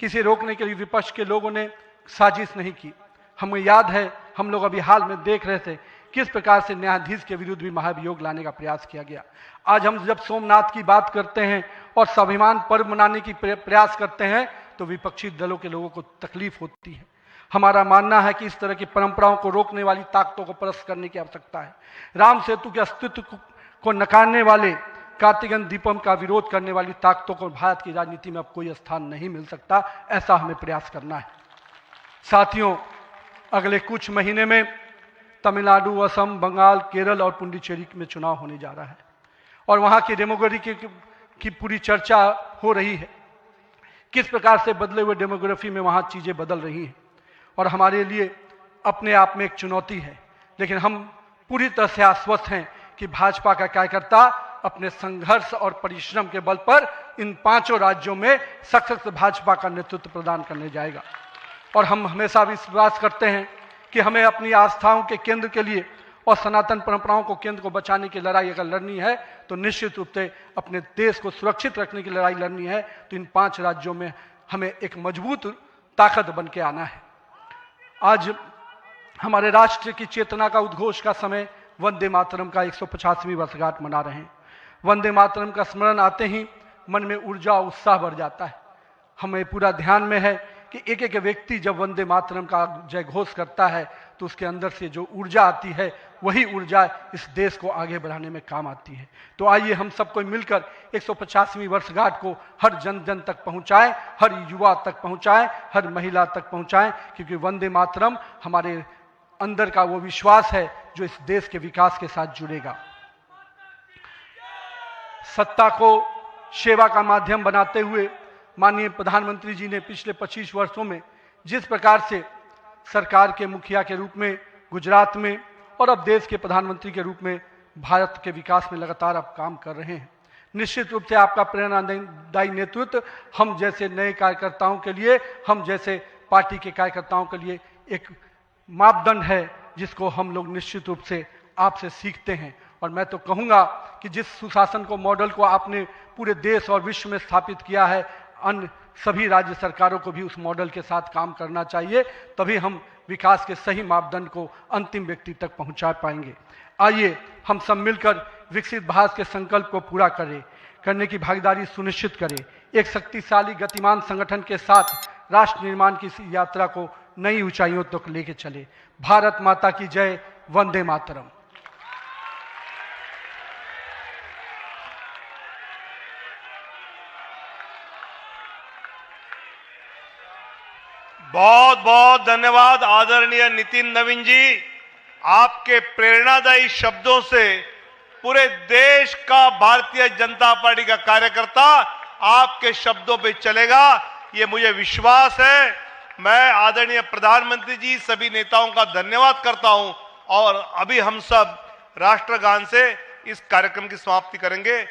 किसी रोकने के लिए विपक्ष के लोगों ने साजिश नहीं की। हमें याद है, हम लोग अभी हाल में देख रहे थे किस प्रकार से न्यायाधीश के विरुद्ध भी महाभियोग लाने का प्रयास किया गया। आज हम जब सोमनाथ की बात करते हैं और स्वाभिमान पर्व मनाने की प्रयास करते हैं, तो विपक्षी दलों के लोगों को तकलीफ होती है। हमारा मानना है कि इस तरह की परंपराओं को रोकने वाली ताकतों को परास्त करने की आवश्यकता है। राम सेतु के अस्तित्व को नकारने वाले, कार्तिकेय दीपम का विरोध करने वाली ताकतों को भारत की राजनीति में अब कोई स्थान नहीं मिल सकता, ऐसा हमें प्रयास करना है। साथियों, अगले कुछ महीने में तमिलनाडु, असम, बंगाल, केरल और पुडुचेरी में चुनाव होने जा रहा है और वहां की डेमोग्राफी की पूरी चर्चा हो रही है। किस प्रकार से बदले हुए डेमोग्राफी में वहां चीजें बदल रही हैं और हमारे लिए अपने आप में एक चुनौती है। लेकिन हम पूरी तरह से आश्वस्त हैं कि भाजपा का कार्यकर्ता अपने संघर्ष और परिश्रम के बल पर इन 5 राज्यों में सशक्त भाजपा का नेतृत्व प्रदान करने जाएगा। और हम हमेशा विश्वास करते हैं कि हमें अपनी आस्थाओं के केंद्र के लिए और सनातन परंपराओं को केंद्र को बचाने की लड़ाई अगर लड़नी है, तो निश्चित रूप से अपने देश को सुरक्षित रखने की लड़ाई लड़नी है, तो इन 5 राज्यों में हमें एक मजबूत ताकत बन के आना है। आज हमारे राष्ट्र की चेतना का उद्घोष का समय, वंदे मातरम का 150वीं वर्षगांठ मना रहे हैं। वंदे मातरम का स्मरण आते ही मन में ऊर्जा और उत्साह बढ़ जाता है। हमें पूरा ध्यान में है कि एक एक व्यक्ति जब वंदे मातरम का जय घोष करता है तो उसके अंदर से जो ऊर्जा आती है वही ऊर्जा इस देश को आगे बढ़ाने में काम आती है। तो आइए हम सबको मिलकर 150वीं वर्षगांठ को हर जन जन तक पहुंचाएं, हर युवा तक पहुंचाएं, हर महिला तक पहुंचाएं, क्योंकि वंदे मातरम हमारे अंदर का वो विश्वास है जो इस देश के विकास के साथ जुड़ेगा। सत्ता को सेवा का माध्यम बनाते हुए माननीय प्रधानमंत्री जी ने पिछले 25 वर्षों में जिस प्रकार से सरकार के मुखिया के रूप में गुजरात में और अब देश के प्रधानमंत्री के रूप में भारत के विकास में लगातार आप काम कर रहे हैं, निश्चित रूप से आपका प्रेरणादायी नेतृत्व हम जैसे नए कार्यकर्ताओं के लिए, हम जैसे पार्टी के कार्यकर्ताओं के लिए एक मापदंड है जिसको हम लोग निश्चित रूप से आपसे सीखते हैं। और मैं तो कहूँगा कि जिस सुशासन को मॉडल को आपने पूरे देश और विश्व में स्थापित किया है, अन्य सभी राज्य सरकारों को भी उस मॉडल के साथ काम करना चाहिए, तभी हम विकास के सही मापदंड को अंतिम व्यक्ति तक पहुंचा पाएंगे। आइए हम सब मिलकर विकसित भारत के संकल्प को पूरा करने की भागीदारी सुनिश्चित करें। एक शक्तिशाली गतिमान संगठन के साथ राष्ट्र निर्माण की इस यात्रा को नई ऊंचाइयों तक लेके चले। भारत माता की जय। वंदे मातरम। बहुत बहुत धन्यवाद आदरणीय नितिन नवीन जी। आपके प्रेरणादायी शब्दों से पूरे देश का भारतीय जनता पार्टी का कार्यकर्ता आपके शब्दों पे चलेगा, ये मुझे विश्वास है। मैं आदरणीय प्रधानमंत्री जी, सभी नेताओं का धन्यवाद करता हूं और अभी हम सब राष्ट्रगान से इस कार्यक्रम की समाप्ति करेंगे।